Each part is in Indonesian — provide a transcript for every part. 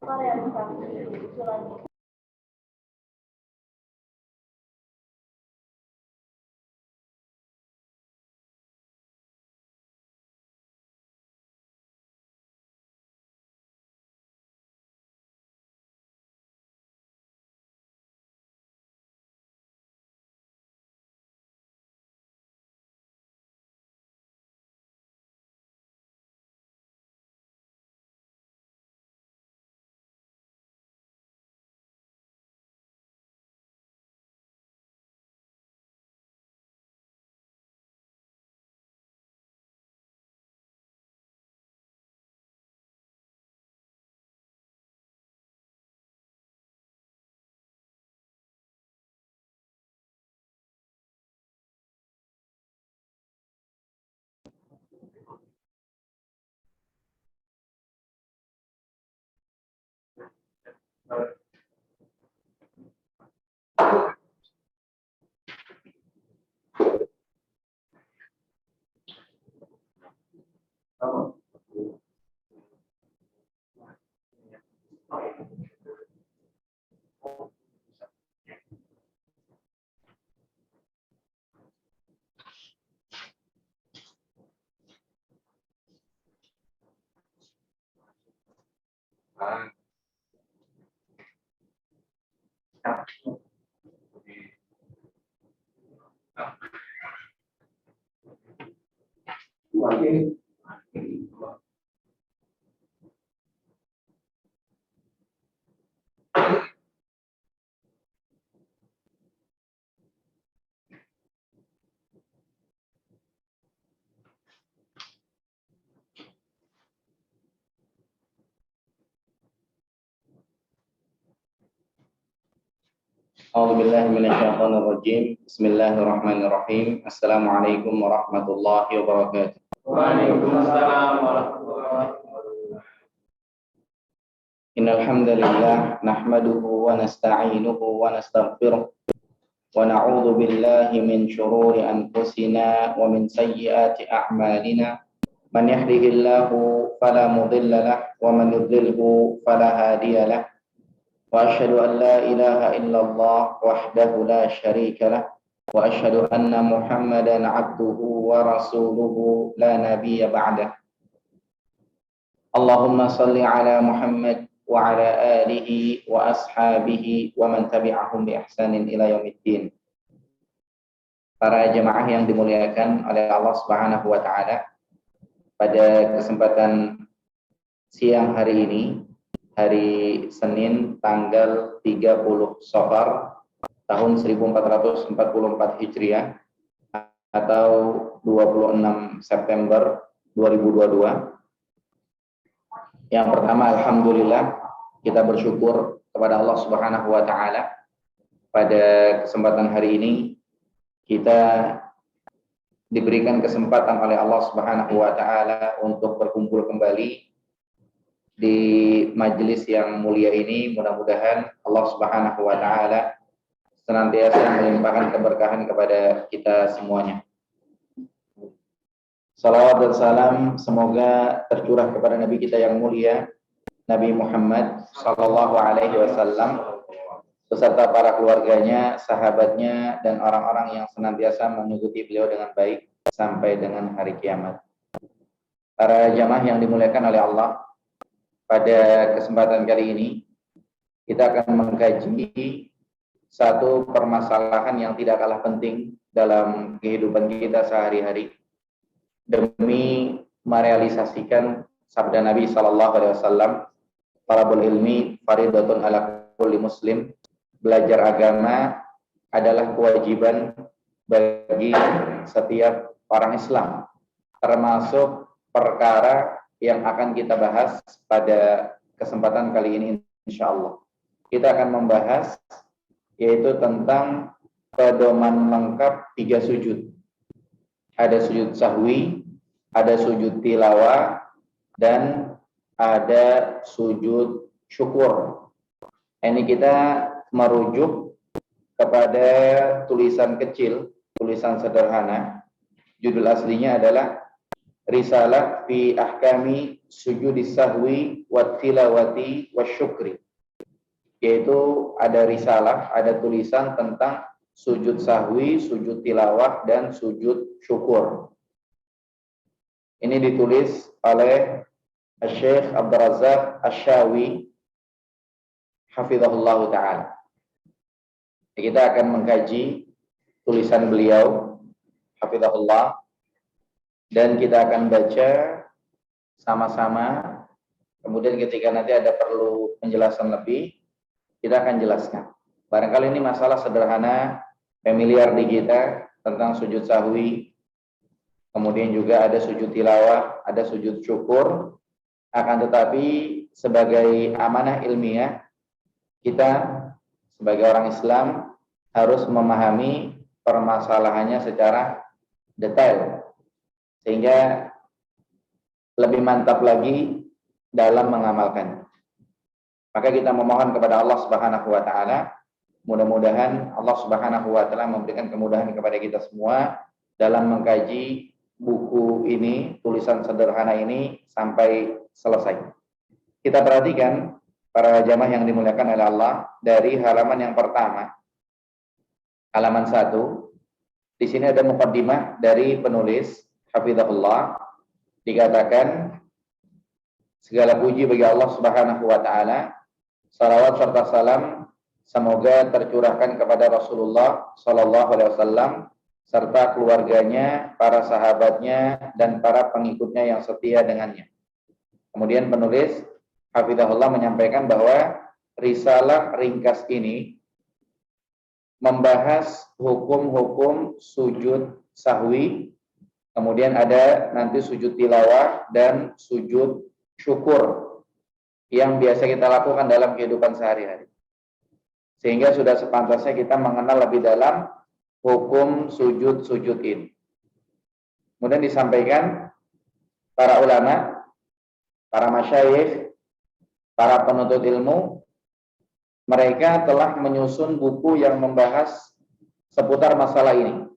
Realisasi usulan A'udzubillahi minasyaitonirrajim. Bismillahirrahmanirrahim. Assalamualaikum warahmatullahi wabarakatuh. Waalaikumsalam warahmatullahi wabarakatuh. Innal hamdalillah nahmaduhu wa nasta'inuhu wa nastaghfiruh wa na'udzu billahi min shururi anfusina wa min sayyiati a'malina. Man yahdihillahu fala mudilla lahu wa man yudlilhu fala hadiya lahu. Wa asyhadu an la ilaha illallah wahdahu la syarika lah wa asyhadu anna Muhammadan abduhu wa rasuluhu la nabiyya ba'dah. Allahumma salli ala Muhammad wa ala alihi wa ashabihi wa man tabi'ahum bi ihsanin ila yaumiddin. Para jemaah yang dimuliakan oleh Allah Subhanahu wa taala, pada kesempatan siang hari ini, hari Senin tanggal 30 Safar tahun 1444 Hijriah atau 26 September 2022. Yang pertama, alhamdulillah, kita bersyukur kepada Allah Subhanahu wa taala. Pada kesempatan hari ini kita diberikan kesempatan oleh Allah Subhanahu wa taala untuk berkumpul kembali di majelis yang mulia ini. Mudah-mudahan Allah Subhanahu wa taala senantiasa melimpahkan keberkahan kepada kita semuanya. Salawat dan salam semoga tercurah kepada Nabi kita yang mulia, Nabi Muhammad sallallahu alaihi wasallam, beserta para keluarganya, sahabatnya, dan orang-orang yang senantiasa mengikuti beliau dengan baik sampai dengan hari kiamat. Para jamaah yang dimuliakan oleh Allah, pada kesempatan kali ini kita akan mengkaji satu permasalahan yang tidak kalah penting dalam kehidupan kita sehari-hari demi merealisasikan sabda Nabi sallallahu alaihi wasallam, talabul ilmi fardhatun ala kulli muslim. Belajar agama adalah kewajiban bagi setiap orang Islam, termasuk perkara yang akan kita bahas pada kesempatan kali ini insyaallah. Kita akan membahas yaitu tentang pedoman lengkap 3 sujud. Ada sujud sahwi, ada sujud tilawah, dan ada sujud syukur. Ini kita merujuk kepada tulisan kecil, tulisan sederhana. Judul aslinya adalah risalah fi ahkami sujudis sahwi wa tilawati wa syukri. Yaitu ada risalah, ada tulisan tentang sujud sahwi, sujud tilawah, dan sujud syukur. Ini ditulis oleh Syekh Abdul Razak Asy-Syawi hafizahullah ta'ala. Kita akan mengkaji tulisan beliau hafizahullah, dan kita akan baca sama-sama. Kemudian ketika nanti ada perlu penjelasan lebih, kita akan jelaskan. Barangkali ini masalah sederhana, familiar di kita tentang sujud sahwi. Kemudian juga ada sujud tilawah, ada sujud syukur. Akan tetapi sebagai amanah ilmiah, kita sebagai orang Islam harus memahami permasalahannya secara detail, sehingga lebih mantap lagi dalam mengamalkannya. Maka kita memohon kepada Allah Subhanahu wa taala, mudah-mudahan Allah Subhanahu wa taala memberikan kemudahan kepada kita semua dalam mengkaji buku ini, tulisan sederhana ini sampai selesai. Kita perhatikan para jamaah yang dimuliakan oleh Allah dari halaman yang pertama, halaman 1. Di sini ada muqaddimah dari penulis hafizahullah, dikatakan segala puji bagi Allah Subhanahu wa taala, salawat serta salam semoga tercurahkan kepada Rasulullah sallallahu alaihi wasallam serta keluarganya, para sahabatnya, dan para pengikutnya yang setia dengannya. Kemudian penulis hafizahullah menyampaikan bahwa risalah ringkas ini membahas hukum-hukum sujud sahwi, kemudian ada nanti sujud tilawah dan sujud syukur yang biasa kita lakukan dalam kehidupan sehari-hari. Sehingga sudah sepantasnya kita mengenal lebih dalam hukum sujud-sujud ini. Kemudian disampaikan para ulama, para masyayikh, para penuntut ilmu, mereka telah menyusun buku yang membahas seputar masalah ini.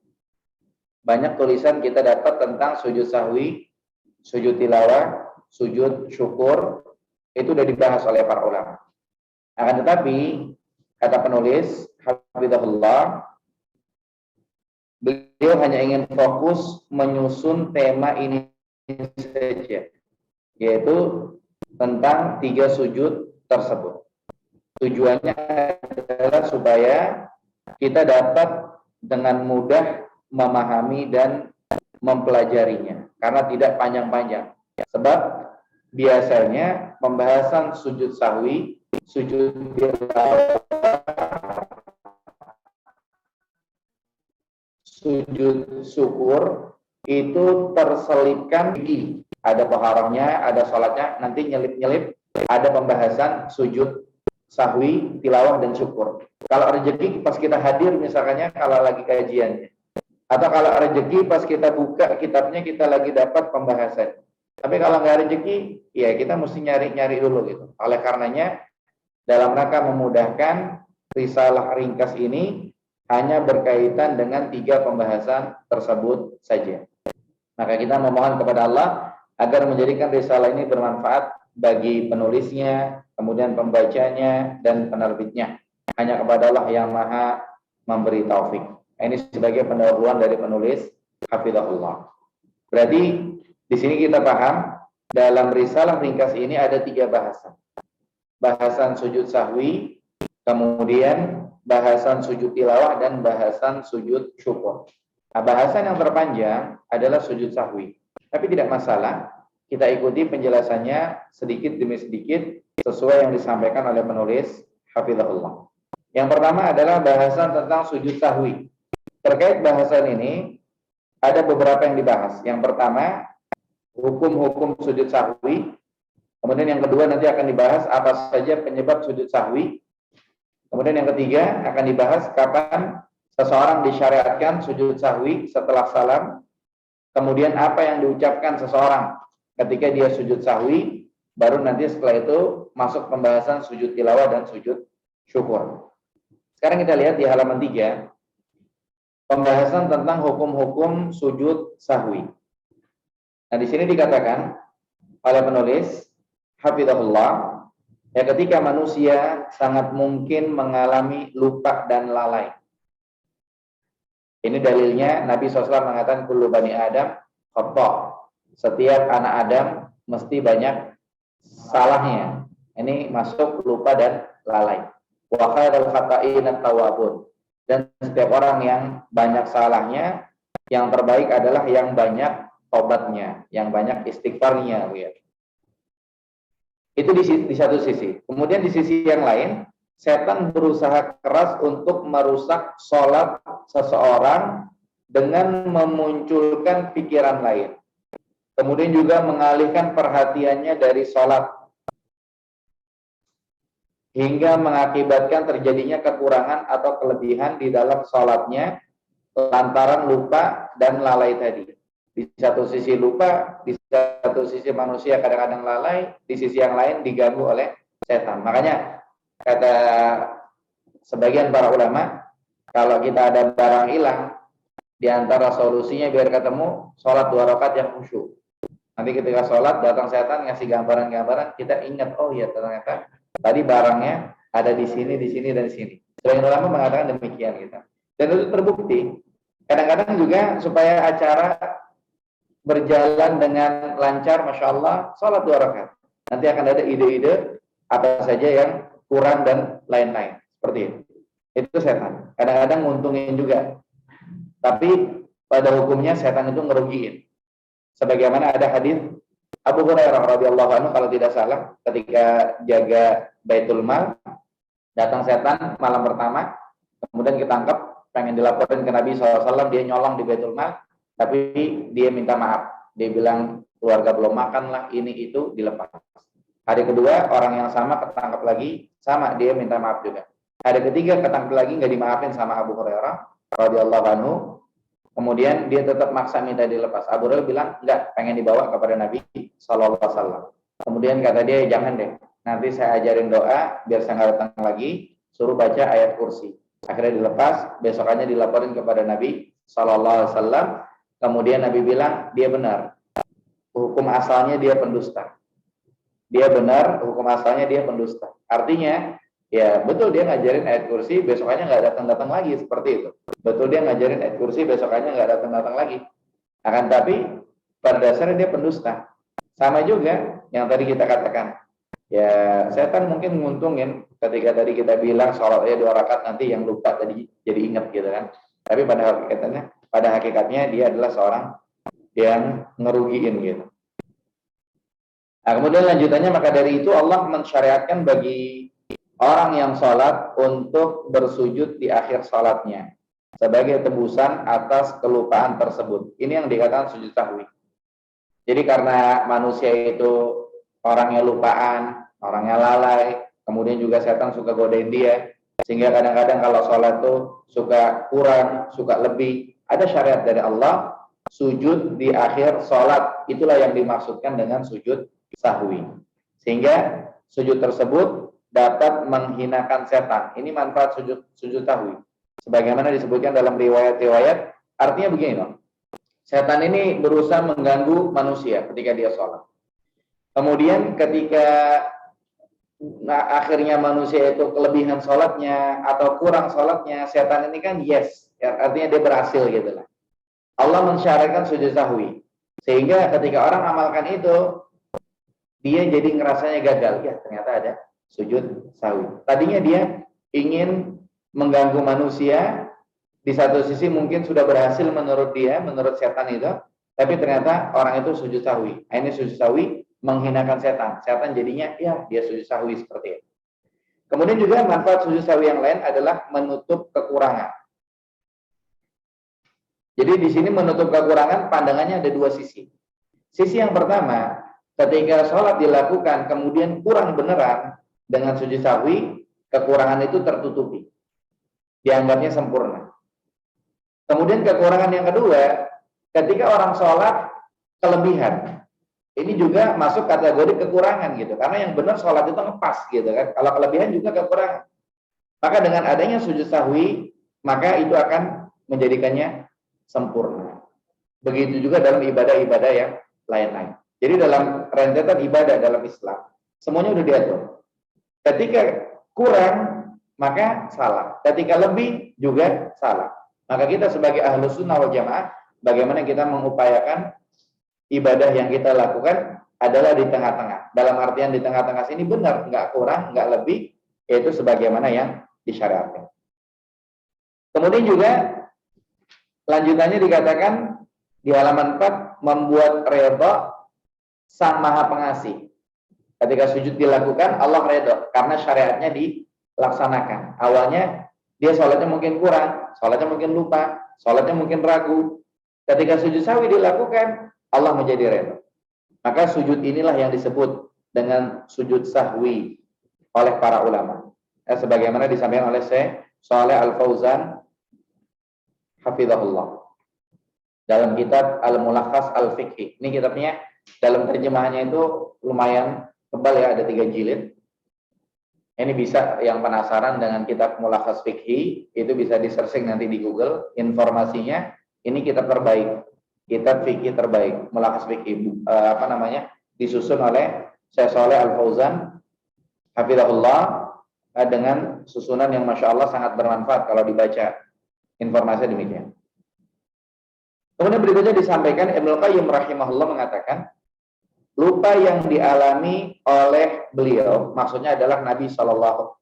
Banyak tulisan kita dapat tentang sujud sahwi, sujud tilawah, sujud syukur, itu sudah dibahas oleh para ulama. Akan tetapi, kata penulis hafizahullah, beliau hanya ingin fokus menyusun tema ini saja, yaitu tentang 3 sujud tersebut. Tujuannya adalah supaya kita dapat dengan mudah memahami dan mempelajarinya, karena tidak panjang-panjang. Sebab biasanya pembahasan sujud sahwi, sujud tilawah, sujud syukur itu terselipkan di ada toharohnya, ada sholatnya, nanti nyelip-nyelip ada pembahasan sujud sahwi, tilawah, dan syukur. Kalau rezeki pas kita hadir misalkannya kalau lagi kajiannya, atau kalau rezeki pas kita buka kitabnya kita lagi dapat pembahasan. Tapi kalau nggak rezeki, ya kita mesti nyari-nyari dulu gitu. Oleh karenanya dalam rangka memudahkan, risalah ringkas ini hanya berkaitan dengan 3 pembahasan tersebut saja. Maka kita memohon kepada Allah agar menjadikan risalah ini bermanfaat bagi penulisnya, kemudian pembacanya, dan penerbitnya. Hanya kepada Allah yang maha memberi taufik. Ini sebagai pendahuluan dari penulis hafizahullah. Berarti di sini kita paham dalam risalah ringkas ini ada 3 bahasan. Bahasan sujud sahwi, kemudian bahasan sujud tilawah, dan bahasan sujud syukur. Nah, bahasan yang terpanjang adalah sujud sahwi. Tapi tidak masalah, kita ikuti penjelasannya sedikit demi sedikit sesuai yang disampaikan oleh penulis hafizahullah. Yang pertama adalah bahasan tentang sujud sahwi. Terkait bahasan ini ada beberapa yang dibahas. Yang pertama, hukum-hukum sujud sahwi. Kemudian yang kedua nanti akan dibahas apa saja penyebab sujud sahwi. Kemudian yang ketiga akan dibahas kapan seseorang disyariatkan sujud sahwi setelah salam. Kemudian apa yang diucapkan seseorang ketika dia sujud sahwi. Baru nanti setelah itu masuk pembahasan sujud tilawah dan sujud syukur. Sekarang kita lihat di halaman 3. Pembahasan tentang hukum-hukum sujud sahwi. Nah, di sini dikatakan oleh penulis hafizahullah, ya ketika manusia sangat mungkin mengalami lupa dan lalai. Ini dalilnya Nabi SAW mengatakan kullu bani Adam khata'. Setiap anak Adam mesti banyak salahnya. Ini masuk lupa dan lalai. Wa khairul khata'ina tawwabun. Dan setiap orang yang banyak salahnya, yang terbaik adalah yang banyak tobatnya, yang banyak istighfarnya. Itu di satu sisi. Kemudian di sisi yang lain, setan berusaha keras untuk merusak sholat seseorang dengan memunculkan pikiran lain. Kemudian juga mengalihkan perhatiannya dari sholat, hingga mengakibatkan terjadinya kekurangan atau kelebihan di dalam sholatnya lantaran lupa dan lalai tadi. Di satu sisi lupa, di satu sisi manusia kadang-kadang lalai, di sisi yang lain diganggu oleh setan. Makanya kata sebagian para ulama, kalau kita ada barang hilang, di antara solusinya biar ketemu, sholat 2 rakaat yang khusyuk. Nanti ketika sholat datang setan ngasih gambaran-gambaran, kita ingat, oh ya ternyata tadi barangnya ada di sini, dan di sini. Sebagian ulama mengatakan demikian kita. Dan itu terbukti. Kadang-kadang juga supaya acara berjalan dengan lancar, masya Allah, sholat 2 rakaat. Nanti akan ada ide-ide apa saja yang kurang dan lain-lain. Seperti itu. Itu setan. Kadang-kadang nguntungin juga. Tapi pada hukumnya setan itu ngerugiin. Sebagaimana ada hadis Abu Hurairah radhiyallahu anhu kalau tidak salah ketika jaga Baitul Mal, datang setan malam pertama, kemudian ketangkep, pengen dilaporin ke Nabi SAW, dia nyolong di Baitul Mal, tapi dia minta maaf. Dia bilang keluarga belum makan lah, ini itu, dilepas. Hari kedua orang yang sama ketangkep lagi, sama dia minta maaf juga. Hari ketiga ketangkep lagi nggak dimaafin sama Abu Hurairah radhiyallahu anhu. Kemudian dia tetap maksa minta dilepas. Abu Hurairah bilang, enggak, pengen dibawa kepada Nabi SAW. Kemudian kata dia, jangan deh, nanti saya ajarin doa, biar saya nggak datang lagi, suruh baca ayat kursi. Akhirnya dilepas, besokannya dilaporin kepada Nabi SAW. Kemudian Nabi bilang, dia benar. Hukum asalnya dia pendusta. Dia benar, hukum asalnya dia pendusta. Artinya, ya betul dia ngajarin ayat kursi, besokannya nggak datang-datang lagi, seperti itu. Betul dia ngajarin ayat kursi, besokannya nggak datang-datang lagi. Akan tapi pada dasarnya dia pendusta. Sama juga yang tadi kita katakan. Ya setan mungkin menguntungin ketika tadi kita bilang sholatnya 2 rakaat, nanti yang lupa tadi jadi ingat gitu kan. Tapi pada hakikatnya dia adalah seorang yang ngerugiin gitu. Nah, kemudian lanjutannya, maka dari itu Allah mensyariatkan bagi orang yang sholat untuk bersujud di akhir sholatnya sebagai tebusan atas kelupaan tersebut. Ini yang dikatakan sujud sahwi. Jadi karena manusia itu orangnya lupaan, orangnya lalai, kemudian juga setan suka godain dia, sehingga kadang-kadang kalau sholat tuh suka kurang, suka lebih. Ada syariat dari Allah, sujud di akhir sholat, itulah yang dimaksudkan dengan sujud sahwi. Sehingga sujud tersebut dapat menghinakan setan. Ini manfaat sujud sahwi. Sebagaimana disebutkan dalam riwayat-riwayat, artinya begini loh. Setan ini berusaha mengganggu manusia ketika dia sholat. Kemudian ketika akhirnya manusia itu kelebihan sholatnya atau kurang sholatnya, setan ini kan yes, artinya dia berhasil gitu lah. Allah mensyariatkan sujud sahwi. Sehingga ketika orang amalkan itu, dia jadi ngerasanya gagal. Ya ternyata ada sujud sahwi. Tadinya dia ingin mengganggu manusia, di satu sisi mungkin sudah berhasil menurut dia, menurut setan itu, tapi ternyata orang itu sujud sahwi. Ini sujud sahwi menghinakan setan. Setan jadinya ya dia sujud sahwi seperti itu. Kemudian juga manfaat sujud sahwi yang lain adalah menutup kekurangan. Jadi di sini menutup kekurangan pandangannya ada 2 sisi. Sisi yang pertama, ketika sholat dilakukan kemudian kurang beneran, dengan sujud sahwi kekurangan itu tertutupi, dianggapnya sempurna. Kemudian kekurangan yang kedua, ketika orang sholat kelebihan, ini juga masuk kategori kekurangan gitu, karena yang benar sholat itu ngepas gitu kan. Kalau kelebihan juga kekurangan. Maka dengan adanya sujud sahwi, maka itu akan menjadikannya sempurna. Begitu juga dalam ibadah-ibadah yang lain-lain. Jadi dalam rentetan ibadah dalam Islam, semuanya udah diatur. Ketika kurang, maka salah. Ketika lebih, juga salah. Maka kita sebagai ahlus sunnah wal jamaah, bagaimana kita mengupayakan ibadah yang kita lakukan adalah di tengah-tengah. Dalam artian di tengah-tengah sini benar, nggak kurang, nggak lebih, yaitu sebagaimana yang disyariatkan. Kemudian juga lanjutannya dikatakan di halaman 4, membuat redha Sang Maha Pengasih. Ketika sujud dilakukan, Allah redha karena syariatnya dilaksanakan. Awalnya dia sholatnya mungkin kurang, sholatnya mungkin lupa, sholatnya mungkin ragu. Ketika sujud sahwi dilakukan, Allah menjadi redha. Maka sujud inilah yang disebut dengan sujud sahwi oleh para ulama. Sebagaimana disampaikan oleh Syekh Shalih Al-Fauzan hafizahullah dalam kitab Al-Mulakhas Al-Fiqhi. Ini kitabnya dalam terjemahannya itu lumayan tebal ya, ada 3 jilid. Ini bisa yang penasaran dengan kitab Mulakhas Fiqhi, itu bisa di-searching nanti di Google informasinya. Ini kitab terbaik, kitab fikih terbaik, Mulakhas Fiqhi, disusun oleh Syekh Shalih Al-Fauzan hafizahullah dengan susunan yang Masya Allah sangat bermanfaat kalau dibaca informasinya demikian. Kemudian berikutnya disampaikan Ibnu Qayyim rahimahullah mengatakan, lupa yang dialami oleh beliau, maksudnya adalah Nabi SAW,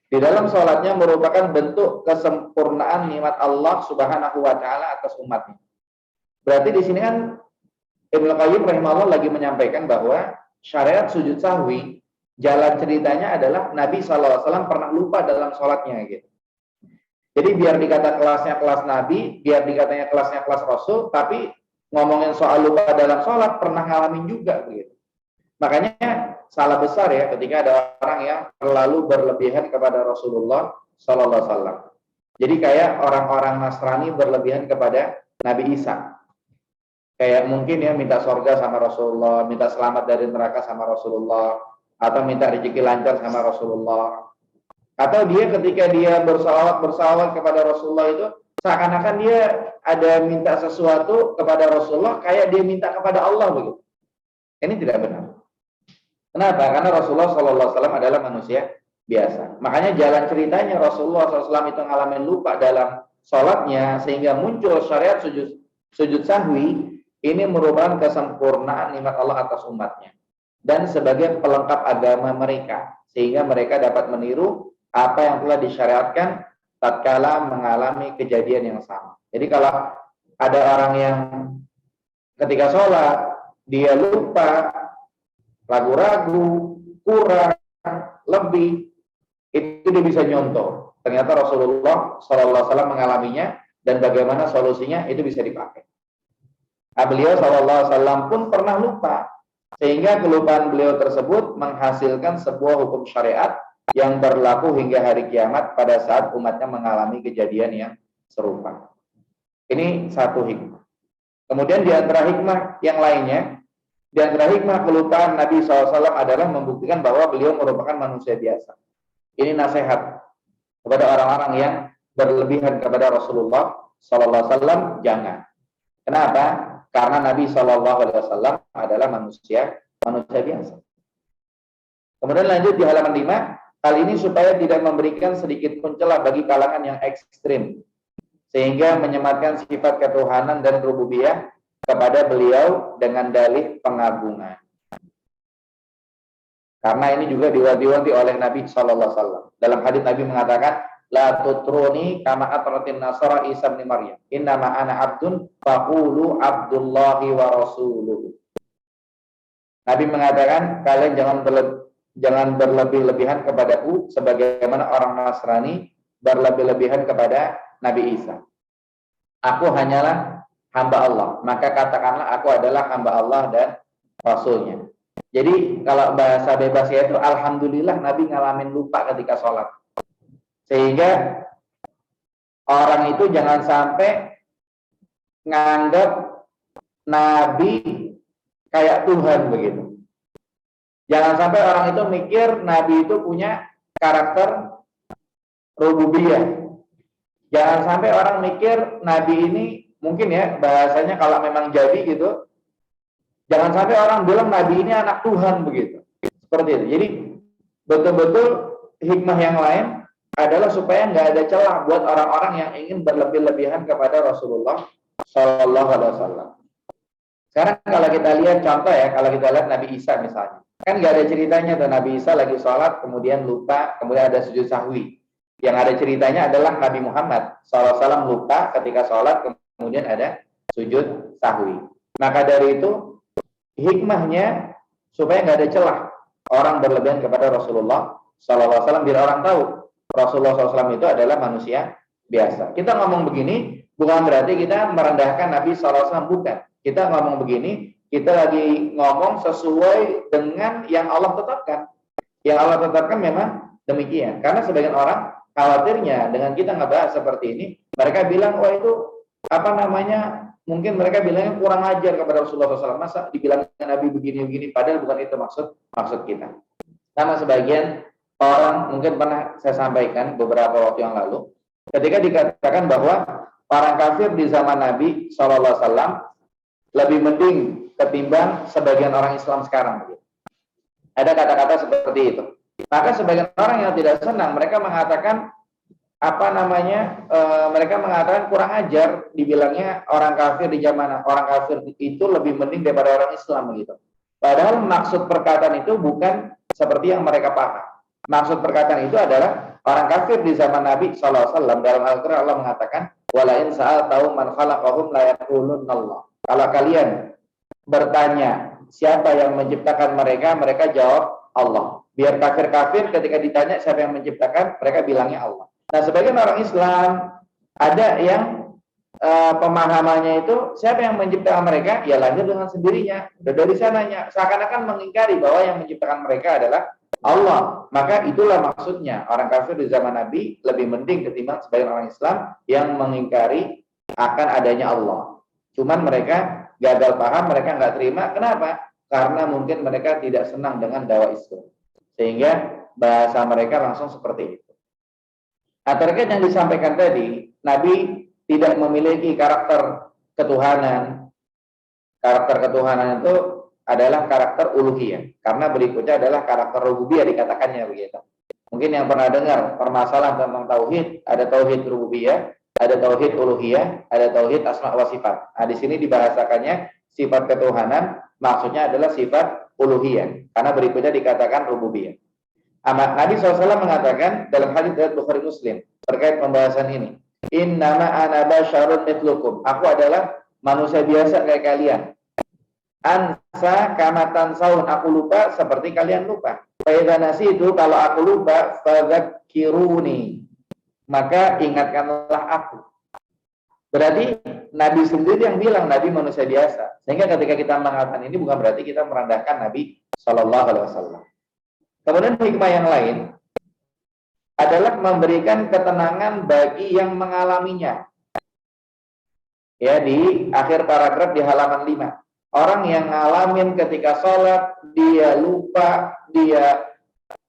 di dalam sholatnya merupakan bentuk kesempurnaan nikmat Allah Subhanahu wa Ta'ala atas umatnya. Berarti di sini kan Ibnu Qayyim rahimahullah lagi menyampaikan bahwa syariat sujud sahwi, jalan ceritanya adalah Nabi SAW pernah lupa dalam sholatnya gitu. Jadi biar dikata kelasnya kelas Nabi, biar dikatanya kelasnya kelas Rasul, tapi ngomongin soal lupa dalam sholat pernah ngalamin juga begitu. Makanya salah besar ya ketika ada orang yang terlalu berlebihan kepada Rasulullah Sallallahu Alaihi Wasallam. Jadi kayak orang-orang Nasrani berlebihan kepada Nabi Isa. Kayak mungkin ya minta surga sama Rasulullah, minta selamat dari neraka sama Rasulullah, atau minta rezeki lancar sama Rasulullah. Atau dia ketika dia bersalawat kepada Rasulullah itu seakan-akan dia ada minta sesuatu kepada Rasulullah kayak dia minta kepada Allah begitu. Ini tidak benar. Kenapa? Karena Rasulullah SAW adalah manusia biasa. Makanya jalan ceritanya Rasulullah SAW itu ngalamin lupa dalam sholatnya sehingga muncul syariat sujud sahwi. Ini merupakan kesempurnaan nikmat Allah atas umatnya dan sebagai pelengkap agama mereka sehingga mereka dapat meniru apa yang telah disyariatkan tatkala mengalami kejadian yang sama. Jadi kalau ada orang yang ketika sholat dia lupa, ragu-ragu, kurang, lebih, itu dia bisa nyontoh. Ternyata Rasulullah SAW mengalaminya dan bagaimana solusinya itu bisa dipakai. Beliau SAW pun pernah lupa, sehingga kelupaan beliau tersebut menghasilkan sebuah hukum syariat yang berlaku hingga hari kiamat pada saat umatnya mengalami kejadian yang serupa. Ini satu hikmah. Kemudian di antara hikmah yang lainnya, di antara hikmah kelupaan Nabi SAW adalah membuktikan bahwa beliau merupakan manusia biasa. Ini nasihat kepada orang-orang yang berlebihan kepada Rasulullah SAW, jangan. Kenapa? Karena Nabi SAW adalah manusia biasa. Kemudian lanjut di halaman 5. Hal ini supaya tidak memberikan sedikit pun celah bagi kalangan yang ekstrim, sehingga menyematkan sifat ketuhanan dan rububiyah kepada beliau dengan dalih pengagungan. Karena ini juga diwanti-wanti oleh Nabi SAW. Dalam hadis Nabi mengatakan, La tutruni kama atratin nasara Isa bin Maryam. Innama ana abdun faqulu abdullahi wa rasuluhu. Nabi mengatakan, kalian jangan berlebih-lebihan kepadaku sebagaimana orang Nasrani berlebih-lebihan kepada Nabi Isa. Aku hanyalah hamba Allah, maka katakanlah aku adalah hamba Allah dan Rasulnya. Jadi kalau bahasa bebasnya itu alhamdulillah Nabi ngalamin lupa ketika sholat. Sehingga orang itu jangan sampai nganggap Nabi kayak Tuhan begitu. Jangan sampai orang itu mikir Nabi itu punya karakter rububiyah. Jangan sampai orang mikir Nabi ini mungkin ya bahasanya kalau memang jadi gitu, Jangan sampai orang bilang Nabi ini anak Tuhan begitu. Seperti itu. Jadi betul-betul hikmah yang lain adalah supaya nggak ada celah buat orang-orang yang ingin berlebih-lebihan kepada Rasulullah Shallallahu Alaihi Wasallam. Sekarang kalau kita lihat contoh ya, kalau kita lihat Nabi Isa misalnya, kan nggak ada ceritanya tuh Nabi Isa lagi sholat kemudian lupa, kemudian ada sujud sahwi. Yang ada ceritanya adalah Nabi Muhammad SAW lupa ketika sholat kemudian ada sujud sahwi. Maka dari itu hikmahnya supaya nggak ada celah orang berlebihan kepada Rasulullah SAW, biar orang tahu Rasulullah SAW itu adalah manusia biasa. Kita ngomong begini bukan berarti kita merendahkan Nabi SAW, bukan. Kita ngomong begini, kita lagi ngomong sesuai dengan yang Allah tetapkan. Yang Allah tetapkan memang demikian. Karena sebagian orang khawatirnya dengan kita ngebahas seperti ini, mereka bilang, wah itu apa namanya? Mungkin mereka bilangnya kurang ajar kepada Rasulullah SAW. Masa dibilang Nabi begini-begini, padahal bukan itu maksud kita. Sama sebagian orang mungkin pernah saya sampaikan beberapa waktu yang lalu, ketika dikatakan bahwa orang kafir di zaman Nabi SAW lebih mending ketimbang sebagian orang Islam sekarang. Ada kata-kata seperti itu. Maka sebagian orang yang tidak senang, mereka mengatakan mereka mengatakan kurang ajar, dibilangnya orang kafir di zaman orang kafir itu lebih mending daripada orang Islam begitu. Padahal maksud perkataan itu bukan seperti yang mereka paham. Maksud perkataan itu adalah orang kafir di zaman Nabi SAW dalam Al-Quran Allah mengatakan, walain sa'al tahu man khalaqahum la yaqulunallah. Kalau kalian bertanya siapa yang menciptakan mereka, mereka jawab Allah. Biar kafir-kafir ketika ditanya siapa yang menciptakan, mereka bilangnya Allah. Nah, sebagian orang Islam ada yang pemahamannya itu siapa yang menciptakan mereka? Ya lahir dengan sendirinya. Dari sananya seakan-akan mengingkari bahwa yang menciptakan mereka adalah Allah. Maka itulah maksudnya orang kafir di zaman Nabi lebih mending ketimbang sebagian orang Islam yang mengingkari akan adanya Allah. Cuman mereka gagal paham, mereka nggak terima. Kenapa? Karena mungkin mereka tidak senang dengan dakwah Islam. Sehingga bahasa mereka langsung seperti itu. Nah, terkait yang disampaikan tadi, Nabi tidak memiliki karakter ketuhanan. Karakter ketuhanan itu adalah karakter uluhiyah. Karena berikutnya adalah karakter rububiyah dikatakannya begitu. Mungkin yang pernah dengar permasalahan tentang tauhid, ada tauhid rububiyah, ada tauhid uluhiyah, ada tauhid asma wa sifat. Nah, di sini dibahasakannya sifat ketuhanan, maksudnya adalah sifat uluhiyah. Karena berikutnya dikatakan rububiyah. Nabi SAW mengatakan dalam hadits riwayat Bukhari Muslim terkait pembahasan ini, innama ana basyarun mithlukum. Aku adalah manusia biasa kayak kalian. Ansa kamatan saun, aku lupa seperti kalian lupa. Fa idza nasitu, kalau aku lupa, fadzakiruni, maka ingatkanlah aku. Berarti Nabi sendiri yang bilang Nabi manusia biasa. Sehingga ketika kita mengatakan ini bukan berarti kita merendahkan Nabi Shallallahu Alaihi Wasallam. Kemudian hikmah yang lain adalah memberikan ketenangan bagi yang mengalaminya. Ya, di akhir paragraf di halaman 5. Orang yang ngalamin ketika sholat, dia lupa, dia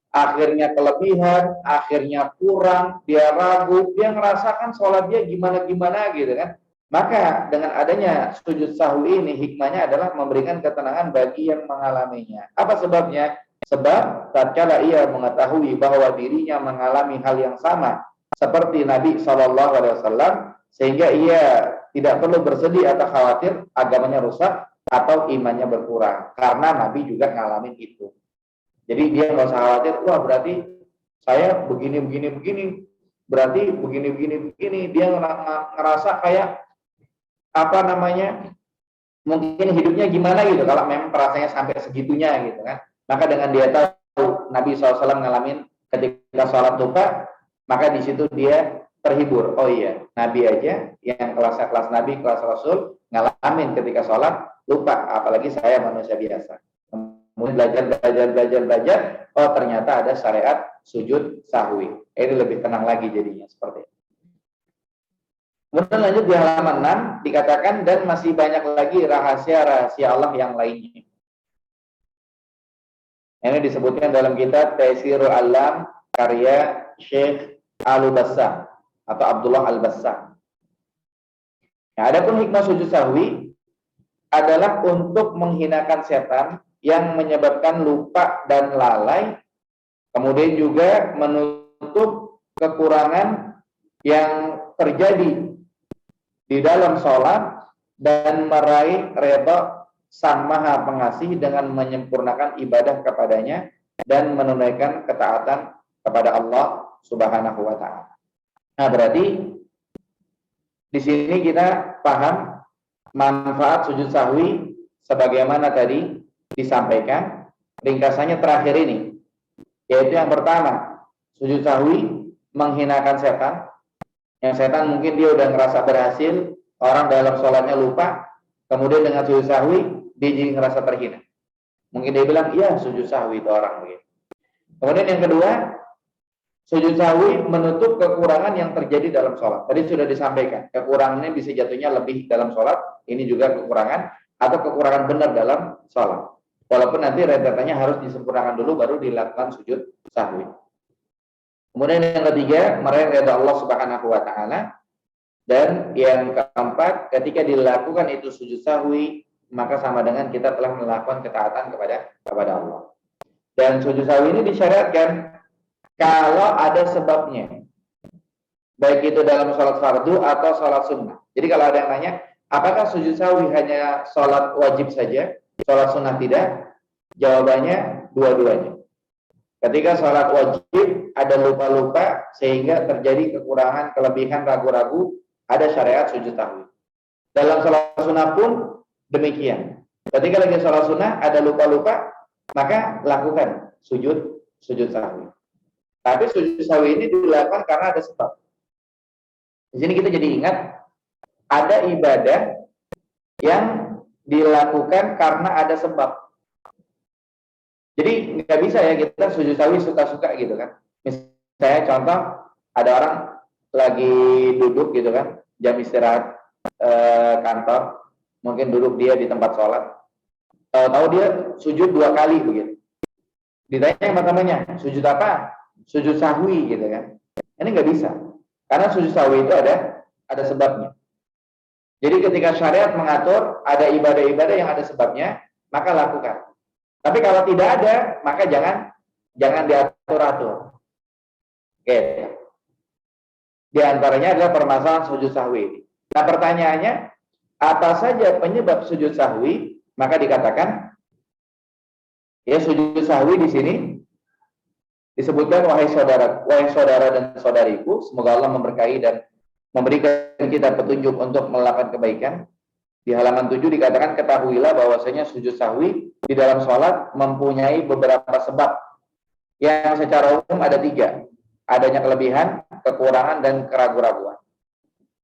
akhirnya kelebihan, akhirnya kurang, dia ragu, dia ngerasakan sholat dia gimana-gimana gitu kan. Maka dengan adanya sujud sahwi ini hikmahnya adalah memberikan ketenangan bagi yang mengalaminya. Apa sebabnya? Sebab tatkala ia mengetahui bahwa dirinya mengalami hal yang sama seperti Nabi SAW, sehingga ia tidak perlu bersedih atau khawatir agamanya rusak atau imannya berkurang, karena Nabi juga ngalamin itu. Jadi dia nggak usah khawatir, wah berarti saya begini, berarti begini. Dia ngerasa kayak apa namanya, mungkin hidupnya gimana gitu, kalau memang perasaannya sampai segitunya gitu kan. Maka dengan dia tahu Nabi SAW ngalamin ketika sholat lupa, maka di situ dia terhibur. Oh iya, Nabi aja yang kelas Nabi, kelas Rasul ngalamin ketika sholat lupa, apalagi saya manusia biasa. Kemudian belajar. Oh ternyata ada syariat sujud sahwi. Ini lebih tenang lagi jadinya seperti itu. Kemudian lanjut di halaman 6 dikatakan dan masih banyak lagi rahasia-rahasia Allah yang lainnya. Ini disebutkan dalam kitab Taisirul Alam karya Syekh Al-Bassam atau Abdullah Al-Bassam. Nah, adapun hikmah sujud sahwi adalah untuk menghinakan setan yang menyebabkan lupa dan lalai, kemudian juga menutup kekurangan yang terjadi di dalam sholat dan meraih redha Sang Maha Pengasih dengan menyempurnakan ibadah kepadanya dan menunaikan ketaatan kepada Allah Subhanahu wa taala. Nah, berarti di sini kita paham manfaat sujud sahwi sebagaimana tadi disampaikan. Ringkasannya terakhir ini, yaitu yang pertama, sujud sahwi menghinakan setan. Yang setan mungkin dia udah ngerasa berhasil, orang dalam sholatnya lupa, kemudian dengan sujud sahwi dia jadi ngerasa terhina. Mungkin dia bilang, iya sujud sahwi itu orang begitu. Kemudian yang kedua, sujud sahwi menutup kekurangan yang terjadi dalam sholat. Tadi sudah disampaikan, kekurangannya bisa jatuhnya lebih dalam sholat, ini juga kekurangan, atau kekurangan benar dalam sholat. Walaupun nanti rentetannya harus disempurnakan dulu, baru dilakukan sujud sahwi. Kemudian yang ketiga, meraih ridha Allah Subhanahu wa taala. Dan yang keempat, ketika dilakukan itu sujud sahwi, maka sama dengan kita telah melakukan ketaatan kepada Allah. Dan sujud sahwi ini disyariatkan kalau ada sebabnya, baik itu dalam sholat fardu atau sholat sunnah. Jadi kalau ada yang nanya, apakah sujud sahwi hanya sholat wajib saja, sholat sunnah tidak? Jawabannya dua-duanya. Ketika sholat wajib ada lupa-lupa sehingga terjadi kekurangan, kelebihan, ragu-ragu, ada syariat sujud sahwi. Dalam sholat sunnah pun demikian. Ketika lagi sholat sunnah ada lupa-lupa, maka lakukan sujud sahwi. Tapi sujud sahwi ini dilakukan karena ada sebab. Di sini kita jadi ingat ada ibadah yang dilakukan karena ada sebab. Jadi nggak bisa ya kita sujud sahwi suka-suka gitu kan. Misalnya contoh ada orang lagi duduk gitu kan, jam istirahat kantor, mungkin duduk dia di tempat sholat, tahu-tahu dia sujud 2 kali begitu. Ditanya yang pertamanya, sujud apa? Sujud sahwi gitu kan. Ini nggak bisa, karena sujud sahwi itu ada sebabnya. Jadi ketika syariat mengatur ada ibadah-ibadah yang ada sebabnya, maka lakukan. Tapi kalau tidak ada, maka jangan diatur-atur. Oke. Di antaranya adalah permasalahan sujud sahwi. Nah, pertanyaannya, apa saja penyebab sujud sahwi? Maka dikatakan, ya sujud sahwi di sini disebutkan wahai saudara dan saudariku, semoga Allah memberkahi dan memberikan kita petunjuk untuk melakukan kebaikan. Di halaman 7 dikatakan, ketahuilah bahwasanya sujud sahwi di dalam sholat mempunyai beberapa sebab yang secara umum ada 3. Adanya kelebihan, kekurangan, dan keraguan-raguan.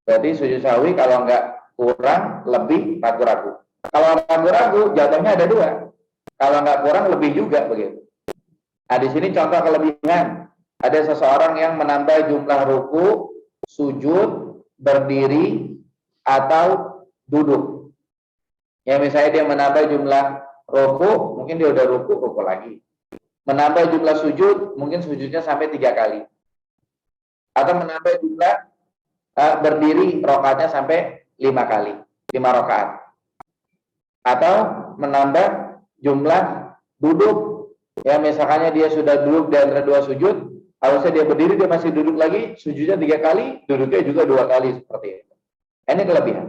Berarti sujud sahwi kalau nggak kurang, lebih, ragu-ragu. Kalau ragu-ragu, jatuhnya ada 2. Kalau nggak kurang, lebih juga begitu. Nah, di sini contoh kelebihan. Ada seseorang yang menambah jumlah ruku, sujud, berdiri, atau duduk. Ya misalnya dia menambah jumlah ruku, mungkin dia udah ruku lagi. Menambah jumlah sujud, mungkin sujudnya sampai 3 kali. Atau menambah jumlah berdiri rakaatnya sampai 5 kali, 5 rakaat. Atau menambah jumlah duduk, ya misalkannya dia sudah duduk di antara 2 sujud, harusnya dia berdiri, dia masih duduk lagi, sujudnya 3 kali, duduknya juga 2 kali seperti itu. Ini kelebihan.